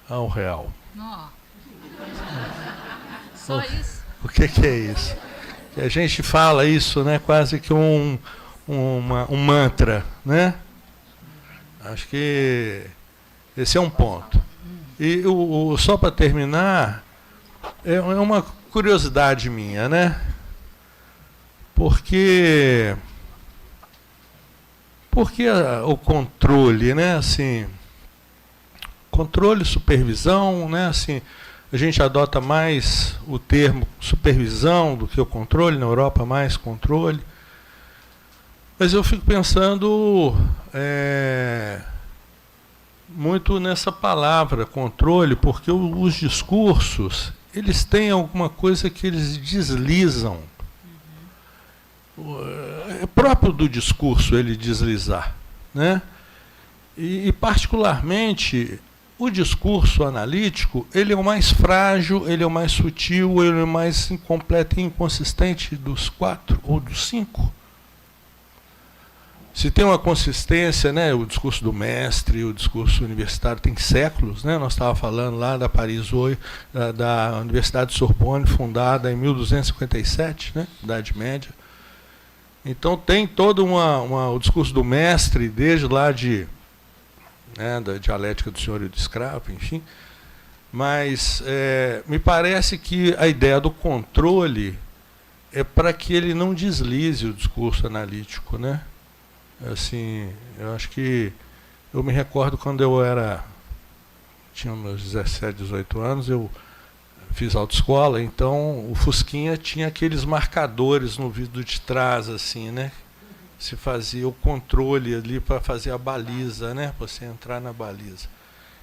Speaker 1: ao real.
Speaker 3: Ó. Só isso?
Speaker 1: O que é isso? A gente fala isso, né, quase que um mantra, né? Acho que esse é um ponto. E só para terminar, é uma curiosidade minha, né? Porque o controle, né? Assim, controle, supervisão, né? Assim, a gente adota mais o termo supervisão do que o controle, na Europa mais controle. Mas eu fico pensando muito nessa palavra, controle, porque os discursos, eles têm alguma coisa que eles deslizam. É próprio do discurso ele deslizar, né? E particularmente, o discurso analítico, ele é o mais frágil, ele é o mais sutil, ele é o mais incompleto e inconsistente dos 4 ou dos 5. Se tem uma consistência, né, o discurso do mestre, o discurso universitário tem séculos, né? Nós estávamos falando lá da Paris 8, da Universidade de Sorbonne, fundada em 1257, né, Idade Média. Então tem todo o discurso do mestre, desde lá da dialética do senhor e do escravo, enfim. Mas me parece que a ideia do controle é para que ele não deslize o discurso analítico, né? Assim, eu acho que eu me recordo quando eu tinha meus 17, 18 anos, eu fiz autoescola, então o Fusquinha tinha aqueles marcadores no vidro de trás, assim, né? Se fazia o controle ali para fazer a baliza, né? Para você entrar na baliza.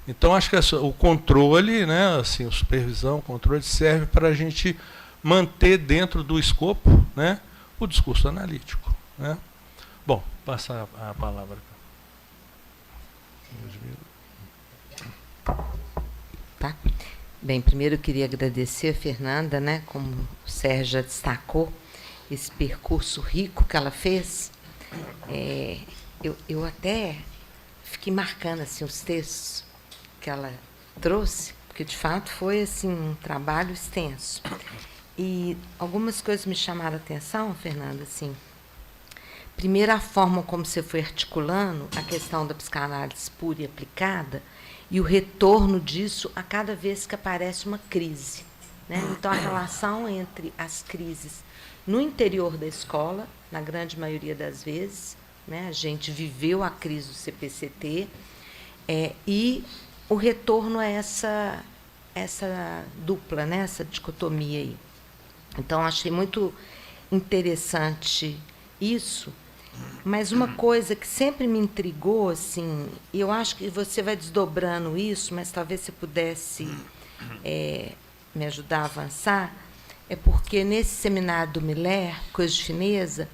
Speaker 1: Então acho que o controle, né? Assim, a supervisão, o controle serve para a gente manter dentro do escopo, né? O discurso analítico, né? Bom, passar a palavra.
Speaker 2: Tá. Bem, primeiro eu queria agradecer a Fernanda, né, como o Sérgio já destacou, esse percurso rico que ela fez. Eu até fiquei marcando assim, os textos que ela trouxe, porque, de fato, foi assim, um trabalho extenso. E algumas coisas me chamaram a atenção, Fernanda, assim. Primeiro, a forma como você foi articulando a questão da psicanálise pura e aplicada e o retorno disso a cada vez que aparece uma crise, né? Então, a relação entre as crises no interior da escola, na grande maioria das vezes, né? A gente viveu a crise do CPCT, e o retorno a essa dupla, né? Essa dicotomia aí. Então, achei muito interessante isso. Mas uma coisa que sempre me intrigou, assim, e eu acho que você vai desdobrando isso, mas talvez você pudesse me ajudar a avançar, é porque nesse seminário do Miller, Coisa de Fineza,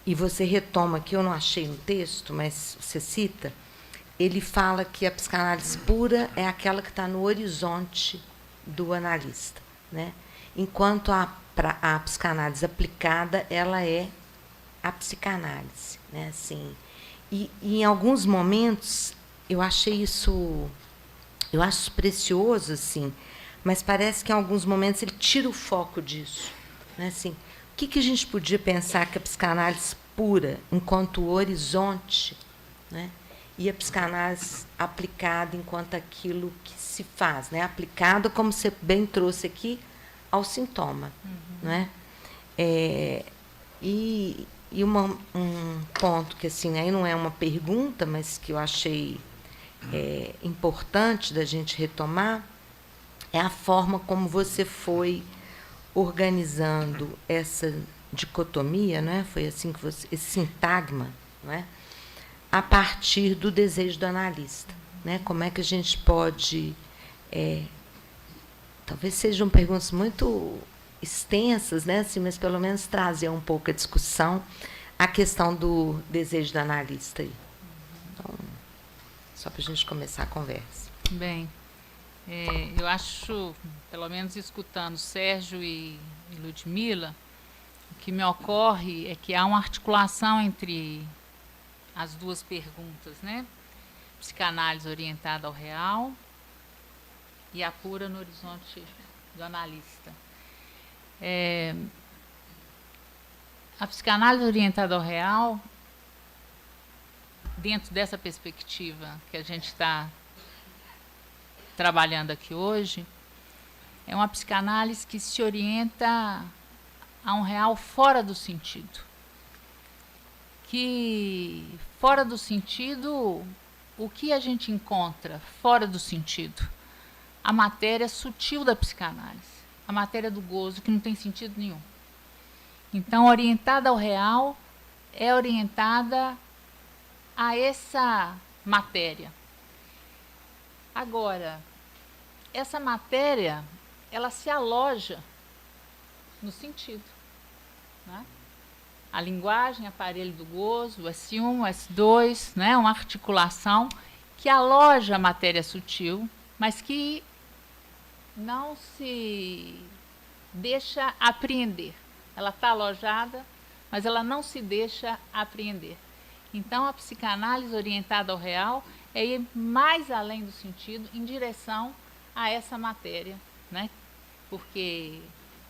Speaker 2: e você retoma, que eu não achei no texto, mas você cita, ele fala que a psicanálise pura é aquela que está no horizonte do analista, né? Enquanto a psicanálise aplicada, ela é a psicanálise, né? Assim, e em alguns momentos eu achei isso, eu acho precioso, assim, mas parece que em alguns momentos ele tira o foco disso, né? Assim, o que a gente podia pensar que a psicanálise pura, enquanto horizonte, né? E a psicanálise aplicada enquanto aquilo que se faz, né? Aplicada, como você bem trouxe aqui, ao sintoma, né? E um ponto que, assim, aí não é uma pergunta, mas que eu achei importante da gente retomar, é a forma como você foi organizando essa dicotomia, não é? Foi assim que esse sintagma, não é? A partir do desejo do analista, né? Como é que a gente pode... talvez sejam perguntas muito extensas, né? Assim, mas pelo menos trazer um pouco a discussão, a questão do desejo do analista aí. Então, só para a gente começar a conversa.
Speaker 3: Bem, eu acho, pelo menos escutando Sérgio e Ludmila, o que me ocorre é que há uma articulação entre as duas perguntas, né? Psicanálise orientada ao real e a cura no horizonte do analista. A psicanálise orientada ao real, dentro dessa perspectiva que a gente está trabalhando aqui hoje, é uma psicanálise que se orienta a um real fora do sentido. Que, fora do sentido, o que a gente encontra fora do sentido? A matéria sutil da psicanálise, a matéria do gozo, que não tem sentido nenhum. Então, orientada ao real, é orientada a essa matéria. Agora, essa matéria, ela se aloja no sentido, né? A linguagem, aparelho do gozo, o S1, o S2, né? Uma articulação que aloja a matéria sutil, mas que não se deixa apreender. Ela está alojada, mas ela não se deixa apreender. Então, a psicanálise orientada ao real é ir mais além do sentido, em direção a essa matéria, né? Porque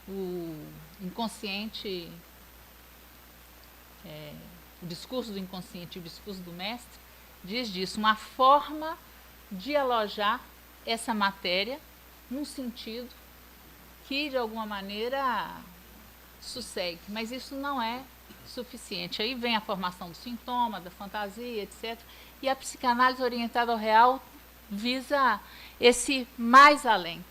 Speaker 3: o inconsciente, o discurso do inconsciente e o discurso do mestre diz disso, uma forma de alojar essa matéria num sentido que, de alguma maneira, sossegue. Mas isso não é suficiente. Aí vem a formação do sintoma, da fantasia, etc. E a psicanálise orientada ao real visa esse mais além.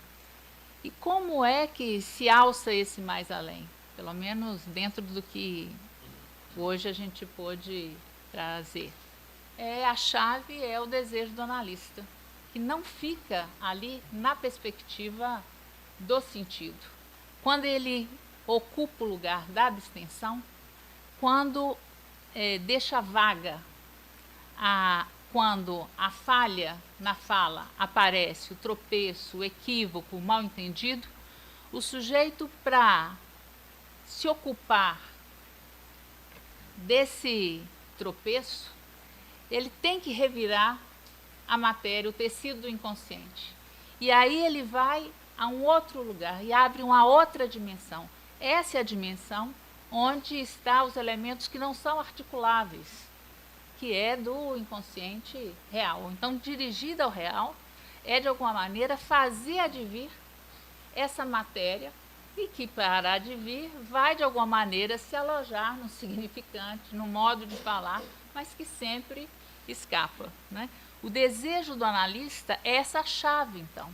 Speaker 3: E como é que se alça esse mais além? Pelo menos dentro do que hoje a gente pôde trazer. A chave é o desejo do analista, que não fica ali na perspectiva do sentido. Quando ele ocupa o lugar da abstenção, quando deixa vaga, quando a falha na fala aparece, o tropeço, o equívoco, o mal-entendido, o sujeito, para se ocupar desse tropeço, ele tem que revirar a matéria, o tecido do inconsciente. E aí ele vai a um outro lugar e abre uma outra dimensão. Essa é a dimensão onde estão os elementos que não são articuláveis, que é do inconsciente real. Então, dirigida ao real é, de alguma maneira, fazer advir essa matéria e que, para advir, vai, de alguma maneira, se alojar no significante, no modo de falar, mas que sempre escapa, né? O desejo do analista é essa chave, então.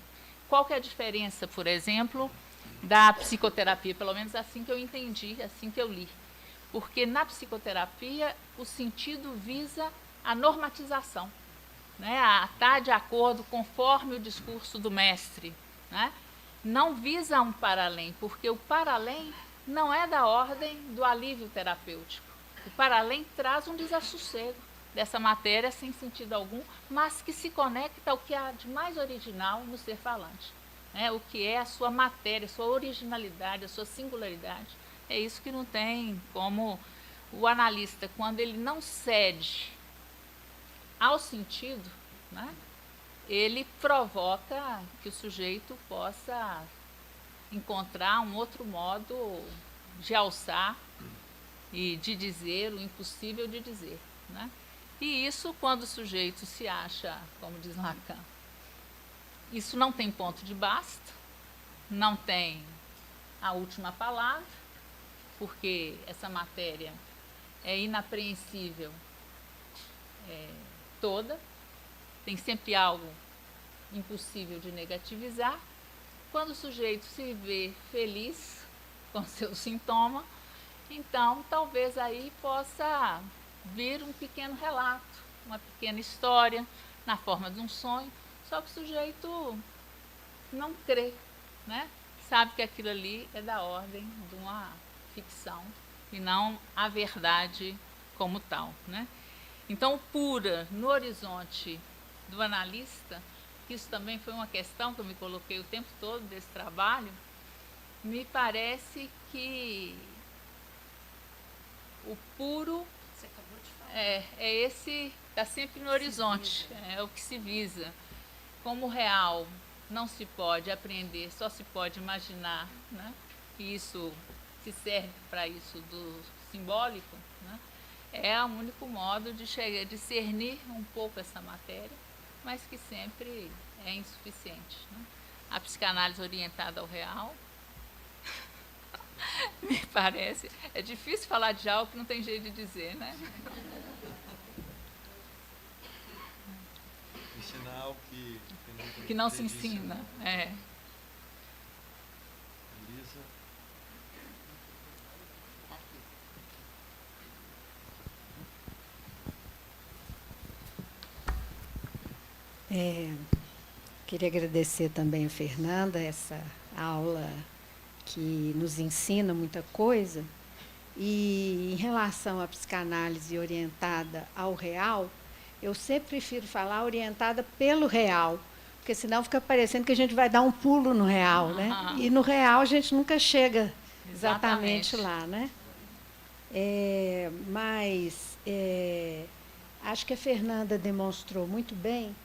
Speaker 3: Qual que é a diferença, por exemplo, da psicoterapia? Pelo menos assim que eu entendi, assim que eu li. Porque na psicoterapia o sentido visa a normatização, né? A estar de acordo conforme o discurso do mestre, né? Não visa um para-além, porque o para-além não é da ordem do alívio terapêutico. O para-além traz um desassossego dessa matéria sem sentido algum, mas que se conecta ao que há de mais original no ser falante, né? O que é a sua matéria, a sua originalidade, a sua singularidade. É isso que não tem como o analista, quando ele não cede ao sentido, né, ele provoca que o sujeito possa encontrar um outro modo de alçar e de dizer o impossível de dizer, né? E isso, quando o sujeito se acha, como diz Lacan, isso não tem ponto de basta, não tem a última palavra, porque essa matéria é inapreensível toda, tem sempre algo impossível de negativizar. Quando o sujeito se vê feliz com seu sintoma, então talvez aí possa vir um pequeno relato, uma pequena história, na forma de um sonho, só que o sujeito não crê, né? Sabe que aquilo ali é da ordem de uma ficção e não a verdade como tal, né? Então, o pura no horizonte do analista, que isso também foi uma questão que eu me coloquei o tempo todo desse trabalho, me parece que o puro
Speaker 4: Você acabou de falar.
Speaker 3: é esse, está sempre no horizonte, é o que se visa. Como o real não se pode aprender, só se pode imaginar, né? E isso se serve para isso do simbólico, né? É o único modo de discernir um pouco essa matéria, mas que sempre é insuficiente, né? A psicanálise orientada ao real, me parece, é difícil falar de algo que não tem jeito de dizer, né?
Speaker 1: Ensinar algo
Speaker 3: Que não se ensina. É.
Speaker 1: Elisa.
Speaker 4: Queria agradecer também a Fernanda, essa aula que nos ensina muita coisa. E em relação à psicanálise orientada ao real, eu sempre prefiro falar orientada pelo real, porque senão fica parecendo que a gente vai dar um pulo no real, né? E no real a gente nunca chega exatamente lá, né? Mas acho que a Fernanda demonstrou muito bem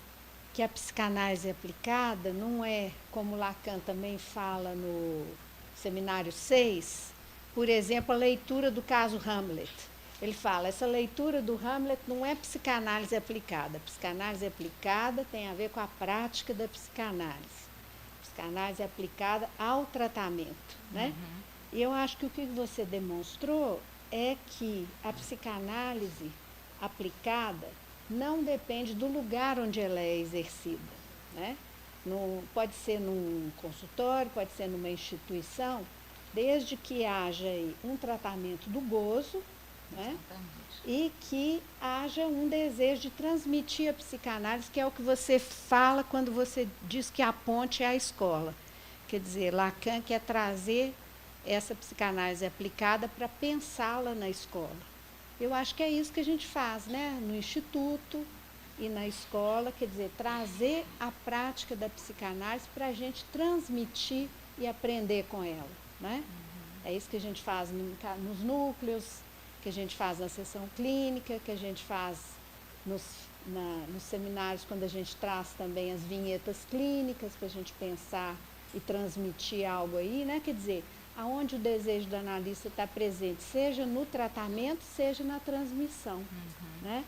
Speaker 4: que a psicanálise aplicada não é, como Lacan também fala no Seminário 6, por exemplo, a leitura do caso Hamlet. Ele fala, essa leitura do Hamlet não é psicanálise aplicada. A psicanálise aplicada tem a ver com a prática da psicanálise. Psicanálise aplicada ao tratamento, né? E eu acho que o que você demonstrou é que a psicanálise aplicada não depende do lugar onde ela é exercida, né? Pode ser num consultório, pode ser numa instituição, desde que haja aí um tratamento do gozo, né? E que haja um desejo de transmitir a psicanálise, que é o que você fala quando você diz que a ponte é a escola. Quer dizer, Lacan quer trazer essa psicanálise aplicada para pensá-la na escola. Eu acho que é isso que a gente faz, né? No instituto e na escola, quer dizer, trazer a prática da psicanálise para a gente transmitir e aprender com ela, né? É isso que a gente faz nos núcleos, que a gente faz na sessão clínica, que a gente faz nos seminários, quando a gente traz também as vinhetas clínicas para a gente pensar e transmitir algo aí, né? Quer dizer, aonde o desejo do analista está presente, seja no tratamento, seja na transmissão, né?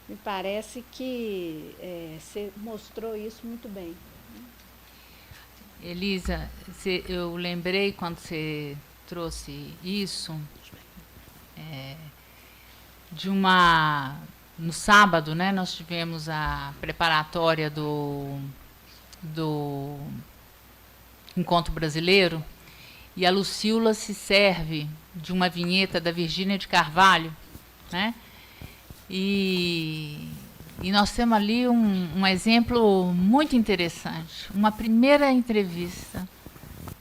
Speaker 4: Me parece que você mostrou isso muito bem.
Speaker 3: Elisa, eu lembrei quando você trouxe isso, no sábado, né, nós tivemos a preparatória do Encontro Brasileiro, e a Lucíula se serve de uma vinheta da Virgínia de Carvalho, né? E nós temos ali um exemplo muito interessante. Uma primeira entrevista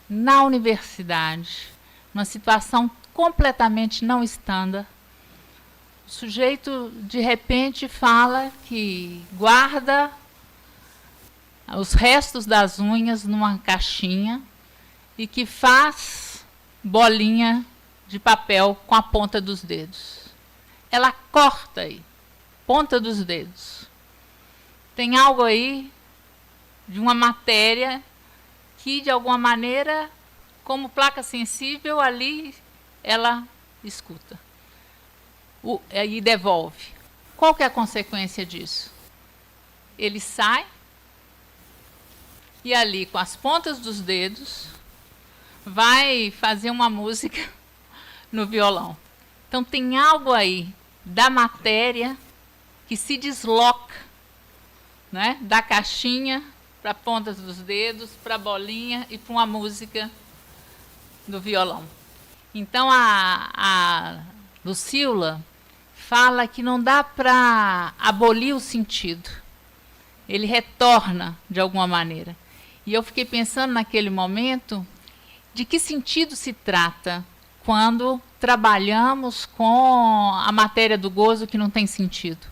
Speaker 3: na universidade, numa situação completamente não estándar. O sujeito, de repente, fala que guarda os restos das unhas numa caixinha e que faz bolinha de papel com a ponta dos dedos. Ela corta aí, ponta dos dedos. Tem algo aí de uma matéria que, de alguma maneira, como placa sensível, ali ela escuta e devolve. Qual que é a consequência disso? Ele sai e ali, com as pontas dos dedos, vai fazer uma música no violão. Então, tem algo aí da matéria que se desloca, né, da caixinha para a ponta dos dedos, para a bolinha e para uma música do violão. Então, a Lucíula fala que não dá para abolir o sentido. ele retorna de alguma maneira. E eu fiquei pensando naquele momento de que sentido se trata quando trabalhamos com a matéria do gozo que não tem sentido.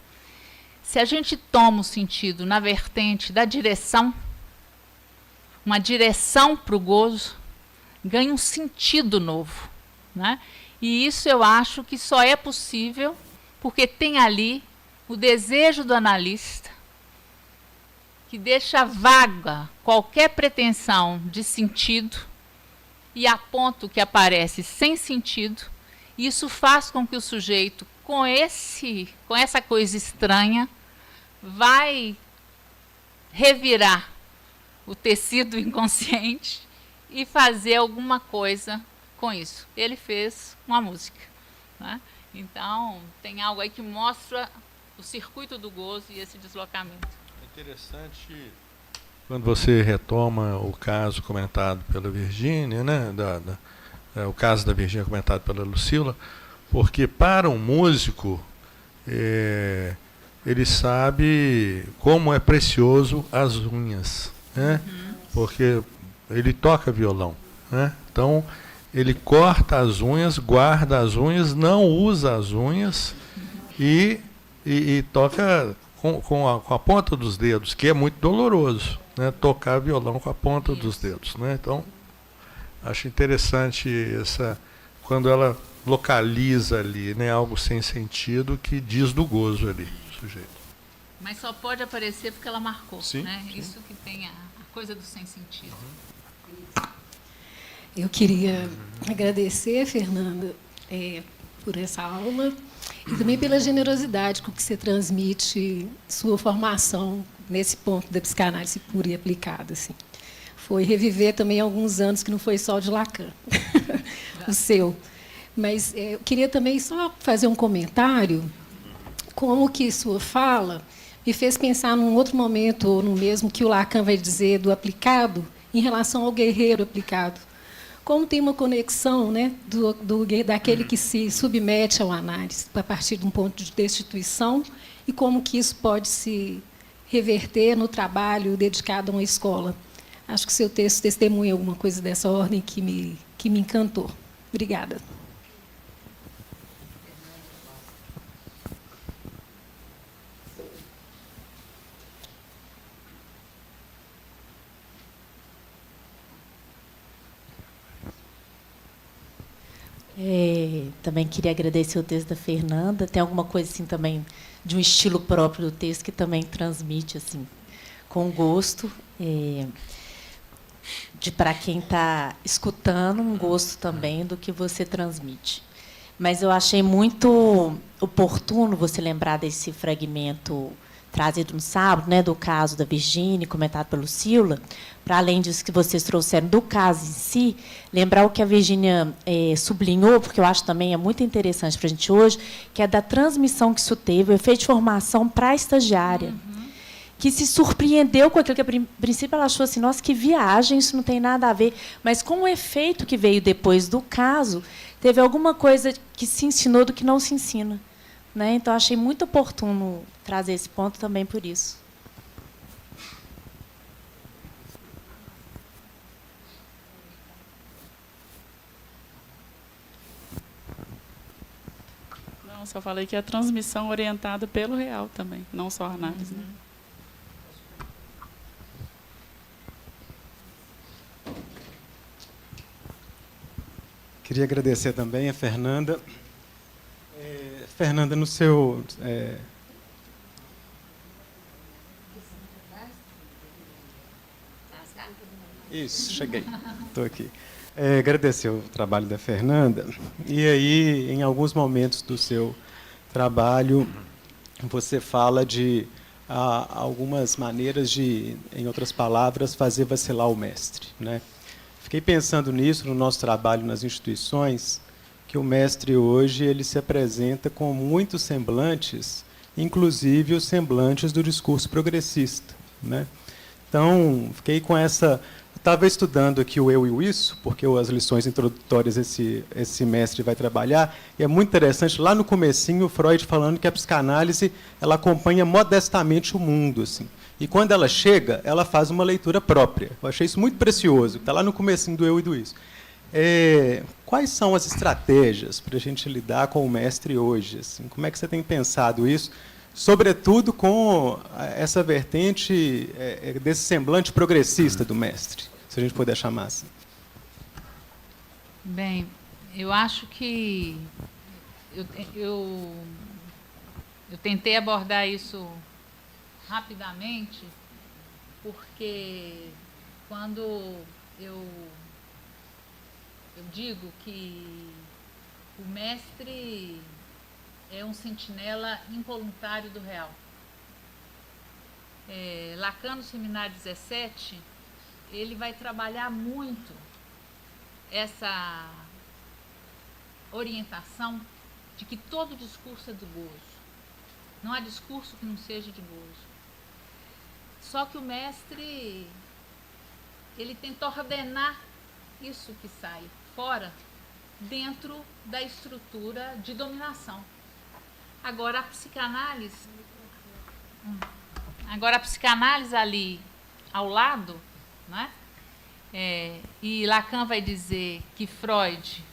Speaker 3: Se a gente toma o sentido na vertente da direção, uma direção para o gozo, ganha um sentido novo, né? E isso eu acho que só é possível porque tem ali o desejo do analista, que deixa vaga qualquer pretensão de sentido e aponta o que aparece sem sentido. Isso faz com que o sujeito, com essa coisa estranha, vai revirar o tecido inconsciente e fazer alguma coisa com isso. Ele fez uma música, né? Então, tem algo aí que mostra o circuito do gozo e esse deslocamento.
Speaker 1: É interessante quando você retoma o caso comentado pela Virgínia, né? O caso da Virgínia comentado pela Lucila, porque para um músico, ele sabe como é precioso as unhas, né? Porque ele toca violão, né? Então, ele corta as unhas, guarda as unhas, não usa as unhas e toca com a ponta dos dedos, que é muito doloroso, né? Tocar violão com a ponta dos dedos, né? Então, acho interessante quando ela localiza ali, né, algo sem sentido que diz do gozo ali, do sujeito.
Speaker 3: Mas só pode aparecer porque ela marcou,
Speaker 1: sim,
Speaker 3: né?
Speaker 1: Sim.
Speaker 3: Isso que tem a coisa do sem sentido.
Speaker 5: Eu queria agradecer, Fernanda, por essa aula e também pela generosidade com que você transmite sua formação nesse ponto da psicanálise pura e aplicada. Assim. Foi reviver também alguns anos que não foi só o de Lacan, o seu. Mas eu queria também só fazer um comentário, como que sua fala me fez pensar num outro momento, ou no mesmo que o Lacan vai dizer do aplicado, em relação ao guerreiro aplicado. Como tem uma conexão, né, daquele que se submete ao análise, a partir de um ponto de destituição, e como que isso pode se reverter no trabalho dedicado a uma escola. Acho que o seu texto testemunha alguma coisa dessa ordem que me encantou. Obrigada.
Speaker 6: Também queria agradecer o texto da Fernanda. Tem alguma coisa assim também de um estilo próprio do texto que também transmite assim com gosto, de para quem está escutando um gosto também do que você transmite. Mas eu achei muito oportuno você lembrar desse fragmento trazido no sábado, né, do caso da Virgínia, comentado pela Lucila, para além disso que vocês trouxeram do caso em si, lembrar o que a Virgínia sublinhou, porque eu acho também é muito interessante para a gente hoje, que é da transmissão que isso teve, o efeito de formação para a estagiária, que se surpreendeu com aquilo que, a princípio, ela achou assim, nossa, que viagem, isso não tem nada a ver, mas com o efeito que veio depois do caso, teve alguma coisa que se ensinou do que não se ensina. Né? Então, achei muito oportuno trazer esse ponto também por isso.
Speaker 7: Não, só falei que é a transmissão orientada pelo real também, não só a análise. Né?
Speaker 8: Queria agradecer também a Fernanda. Fernanda, no seu... Isso, cheguei. Estou aqui. Agradecer o trabalho da Fernanda. E aí, em alguns momentos do seu trabalho, você fala de algumas maneiras de, em outras palavras, fazer vacilar o mestre. Né? Fiquei pensando nisso no nosso trabalho nas instituições, que o mestre hoje ele se apresenta com muitos semblantes, inclusive os semblantes do discurso progressista. Né? Então, fiquei com essa... Estava estudando aqui o Eu e o Isso, porque as lições introdutórias esse mestre vai trabalhar, e é muito interessante, lá no comecinho, o Freud falando que a psicanálise ela acompanha modestamente o mundo. Assim. E quando ela chega, ela faz uma leitura própria. Eu achei isso muito precioso, está lá no comecinho do Eu e do Isso. Quais são as estratégias para a gente lidar com o mestre hoje? Assim? Como é que você tem pensado isso? Sobretudo com essa vertente desse semblante progressista do mestre, se a gente puder chamar assim.
Speaker 3: Bem, eu acho que eu tentei abordar isso rapidamente, porque quando eu digo que o mestre é um sentinela involuntário do real. Lacan, no Seminário 17, ele vai trabalhar muito essa orientação de que todo discurso é do gozo. Não há discurso que não seja de gozo. Só que o mestre, ele tenta ordenar isso que sai fora, dentro da estrutura de dominação. Agora a psicanálise ali ao lado, né? E Lacan vai dizer que Freud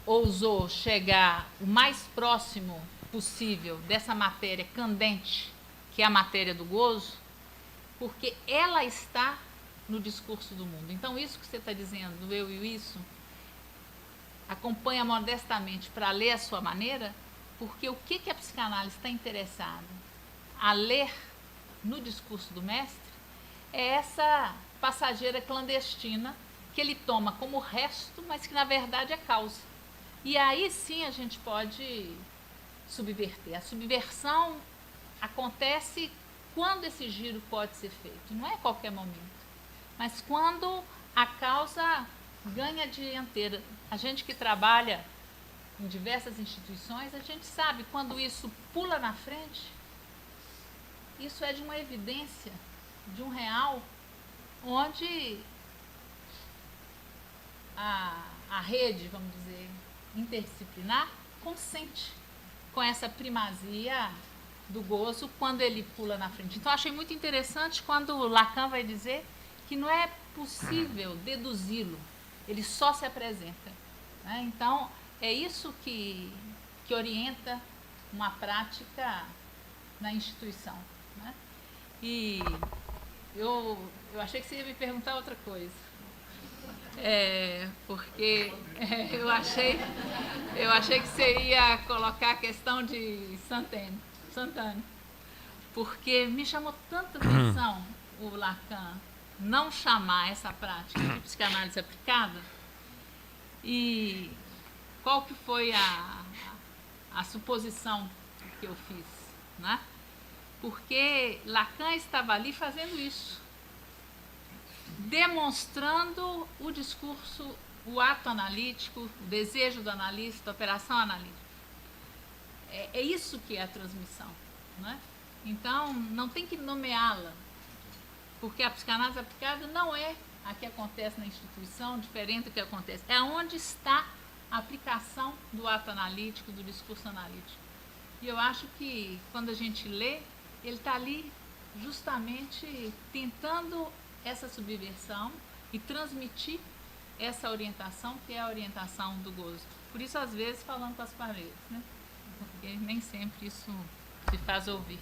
Speaker 3: ousou chegar o mais próximo possível dessa matéria candente, que é a matéria do gozo, porque ela está no discurso do mundo. Então, isso que você está dizendo, do eu e isso, acompanha modestamente para ler a sua maneira, porque o que a psicanálise está interessada a ler no discurso do mestre é essa passageira clandestina que ele toma como resto, mas que na verdade é causa. E aí sim a gente pode subverter. A subversão acontece quando esse giro pode ser feito, não é a qualquer momento, mas quando a causa ganha dianteira. A gente que trabalha em diversas instituições, a gente sabe quando isso pula na frente, isso é de uma evidência, de um real, onde a rede, vamos dizer, interdisciplinar, consente com essa primazia do gozo quando ele pula na frente. Então, achei muito interessante quando Lacan vai dizer que não é possível deduzi-lo, ele só se apresenta. Né? Então, é isso que orienta uma prática na instituição. Né? E eu achei que você ia me perguntar outra coisa. Porque eu achei que você ia colocar a questão de Santana, porque me chamou tanta atenção o Lacan não chamar essa prática de psicanálise aplicada. E qual que foi a suposição que eu fiz, né? Porque Lacan estava ali fazendo isso, demonstrando o discurso, o ato analítico, o desejo do analista, a operação analítica. É isso que é a transmissão, né? Então, não tem que nomeá-la, porque a psicanálise aplicada não é a que acontece na instituição, diferente do que acontece. É onde está a aplicação do ato analítico, do discurso analítico. E eu acho que, quando a gente lê, ele está ali justamente tentando essa subversão e transmitir essa orientação, que é a orientação do gozo. Por isso, às vezes, falando com as paredes, né? Porque nem sempre isso se faz ouvir.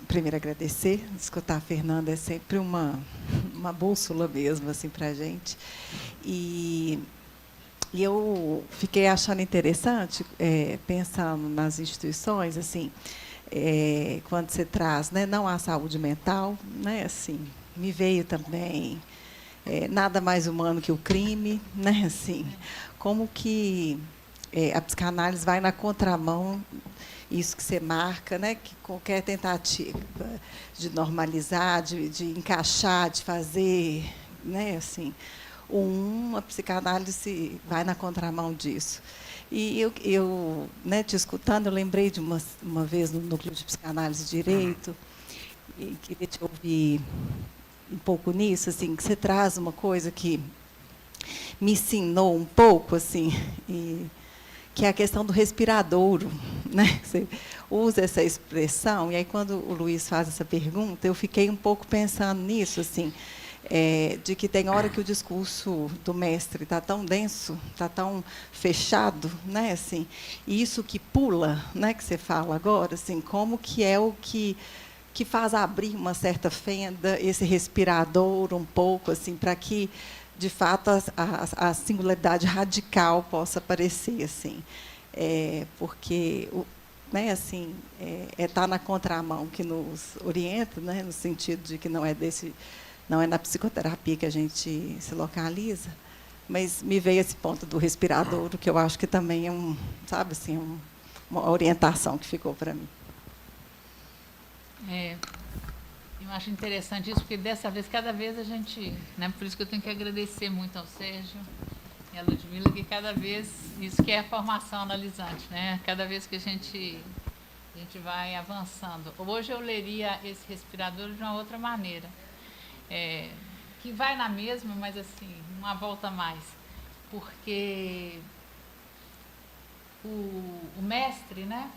Speaker 9: Primeiro agradecer, escutar a Fernanda é sempre uma bússola mesmo assim para a gente. E eu fiquei achando interessante, pensando nas instituições, assim, quando você traz, né, não a saúde mental, né, assim, me veio também nada mais humano que o crime, né, assim, como que a psicanálise vai na contramão. Isso que você marca, né, que qualquer tentativa de normalizar, de encaixar, de fazer, né, assim, a psicanálise vai na contramão disso. E eu né, te escutando, eu lembrei de uma vez no Núcleo de Psicanálise e Direito, e queria te ouvir um pouco nisso, assim, que você traz uma coisa que me ensinou um pouco, assim, que é a questão do respiradouro, né? Você usa essa expressão, e aí quando o Luiz faz essa pergunta, eu fiquei um pouco pensando nisso, assim, de que tem hora que o discurso do mestre está tão denso, está tão fechado, né, assim, e isso que pula, né, que você fala agora, assim, como que é o que faz abrir uma certa fenda, esse respirador um pouco, assim, para que, de fato, a singularidade radical possa aparecer, assim, porque né, assim, tá na contramão que nos orienta, né, no sentido de que não é na psicoterapia que a gente se localiza, mas me veio esse ponto do respirador, que eu acho que também é sabe assim, uma orientação que ficou para mim.
Speaker 3: Eu acho interessante isso, porque dessa vez, cada vez a gente, né, por isso que eu tenho que agradecer muito ao Sérgio e à Ludmila, que cada vez, isso que é a formação analisante, né, cada vez que a gente vai avançando. Hoje eu leria esse respirador de uma outra maneira, que vai na mesma, mas assim, uma volta a mais, porque o mestre, né,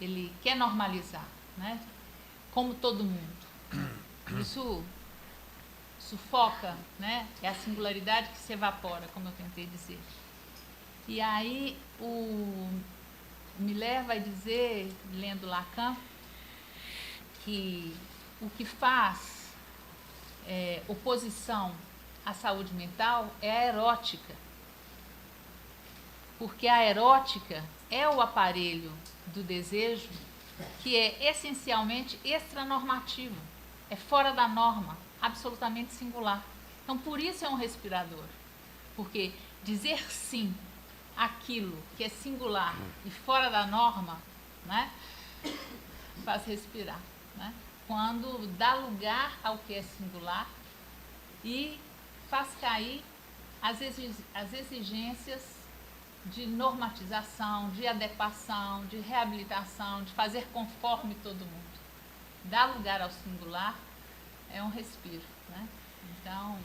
Speaker 3: ele quer normalizar, né, como todo mundo. Isso sufoca, né, é a singularidade que se evapora, como eu tentei dizer. E aí me leva a dizer, lendo Lacan, que o que faz oposição à saúde mental é a erótica. Porque a erótica é o aparelho do desejo que é essencialmente extranormativo, é fora da norma, absolutamente singular. Então, por isso é um respirador. Porque dizer sim àquilo que é singular e fora da norma, né, faz respirar, né? Quando dá lugar ao que é singular e faz cair as exigências de normatização, de adequação, de reabilitação, de fazer conforme todo mundo. Dar lugar ao singular é um respiro, né? Então,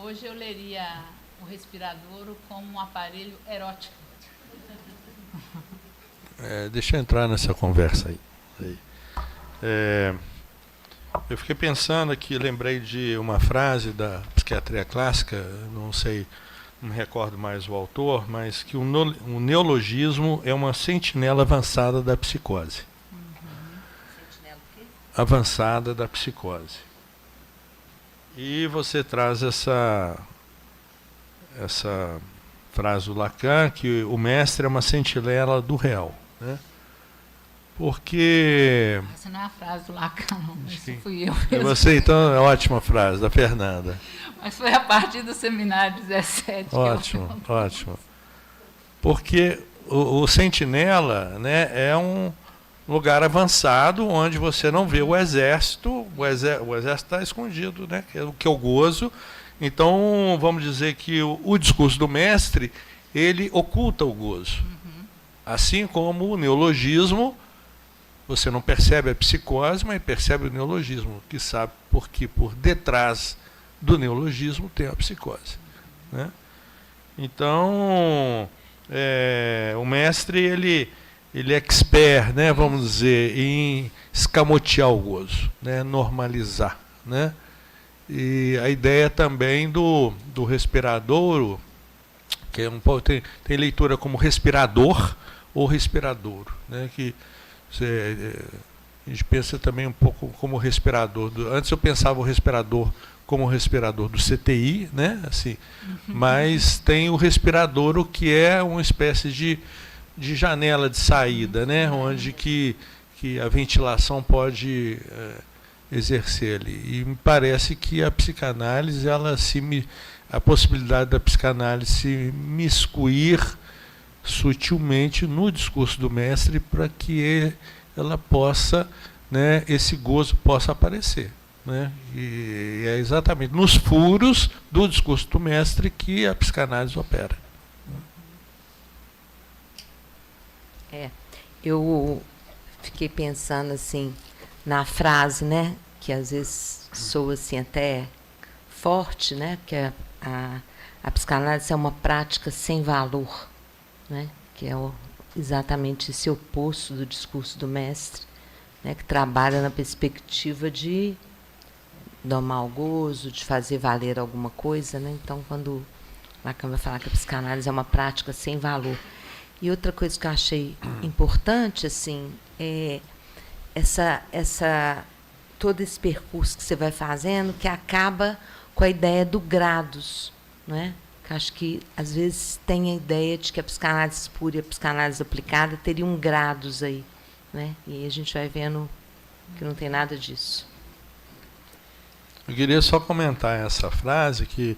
Speaker 3: hoje eu leria o respiradouro como um aparelho erótico.
Speaker 1: Deixa eu entrar nessa conversa aí. Eu fiquei pensando aqui, lembrei de uma frase da psiquiatria clássica, não me recordo mais o autor, mas que o neologismo é uma sentinela avançada da psicose.
Speaker 2: Sentinela o quê?
Speaker 1: Avançada da psicose. E você traz essa frase do Lacan, que o mestre é uma sentinela do real, né? Porque...
Speaker 3: Essa não é a frase do Lacan, não. Isso fui eu
Speaker 1: É
Speaker 3: mesmo.
Speaker 1: você, então, é ótima frase, da Fernanda.
Speaker 3: Mas foi a partir do seminário 17.
Speaker 1: Ótimo, ótimo. Porque o sentinela, né, é um lugar avançado onde você não vê o exército. O exército está escondido, né, que é o gozo. Então, vamos dizer que o discurso do mestre, ele oculta o gozo. Assim como o neologismo, você não percebe a psicose, mas percebe o neologismo, que sabe porque por detrás do neologismo tem a psicose, né? Então, o mestre, ele é expert, né, vamos dizer, em escamotear o gozo, né, normalizar, né? E a ideia também do respiradouro, que é tem leitura como respirador ou respiradouro, né, que a gente pensa também um pouco como respirador. Antes eu pensava o respirador como o respirador do CTI, né, assim, mas tem o respiradouro, que é uma espécie de janela de saída, né, onde que a ventilação pode exercer ali. E me parece que a psicanálise, a possibilidade da psicanálise se miscuir sutilmente no discurso do mestre para que ela possa, né, esse gozo possa aparecer, né? E é exatamente nos furos do discurso do mestre que a psicanálise opera.
Speaker 2: Eu fiquei pensando assim na frase, né, que às vezes soa assim até forte, né? Que a psicanálise é uma prática sem valor, né? Que é exatamente esse oposto do discurso do mestre, né? Que trabalha na perspectiva de domar o gozo, de fazer valer alguma coisa, né? Então, quando Lacan vai falar que a psicanálise é uma prática sem valor. E outra coisa que eu achei importante, assim, é todo esse percurso que você vai fazendo, que acaba com a ideia do grados, não é? Que acho que às vezes tem a ideia de que a psicanálise pura e a psicanálise aplicada teriam grados aí, né? E aí a gente vai vendo que não tem nada disso.
Speaker 1: Eu queria só comentar essa frase que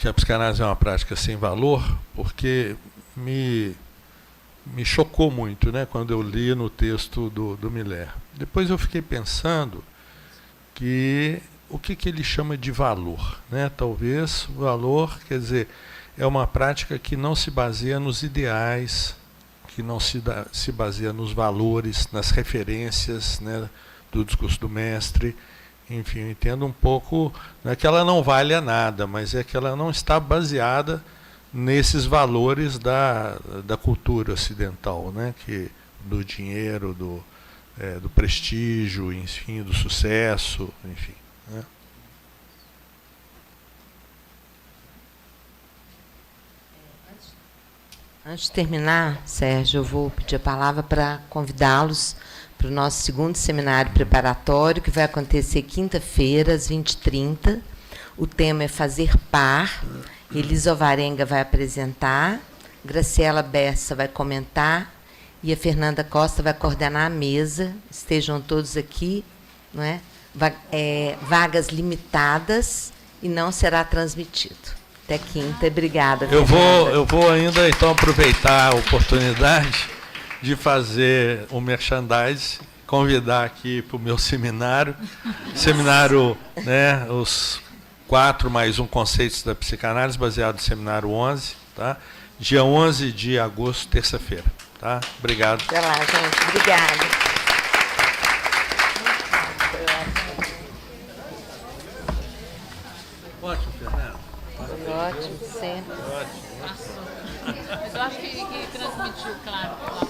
Speaker 1: a psicanálise é uma prática sem valor, porque me chocou muito, né, quando eu li no texto do Miller. Depois eu fiquei pensando que o que ele chama de valor, né? Talvez o valor, quer dizer, é uma prática que não se baseia nos ideais, que não se baseia nos valores, nas referências, né, do discurso do mestre. Enfim, eu entendo um pouco, não é que ela não vale a nada, mas é que ela não está baseada nesses valores da cultura ocidental, né? Do dinheiro, do prestígio, enfim, do sucesso, enfim. Né?
Speaker 2: Antes de terminar, Sérgio, eu vou pedir a palavra para convidá-los para o nosso segundo seminário preparatório, que vai acontecer quinta-feira, às 20h30. O tema é Fazer Par. Elisa Alvarenga vai apresentar, Graciela Bessa vai comentar e a Fernanda Costa vai coordenar a mesa. Estejam todos aqui, não é? Vagas limitadas e não será transmitido. Até quinta. Obrigada.
Speaker 1: Eu vou ainda então aproveitar a oportunidade de fazer um merchandise, convidar aqui para o meu seminário, né, os 4 mais 1 conceitos da psicanálise, baseado no seminário 11, tá? Dia 11 de agosto, terça-feira, tá? Obrigado.
Speaker 2: Até lá, gente. Obrigada.
Speaker 1: Ótimo, Fernando.
Speaker 2: Foi ótimo, sempre.
Speaker 1: Ótimo.
Speaker 3: Mas eu acho que transmitiu, claro.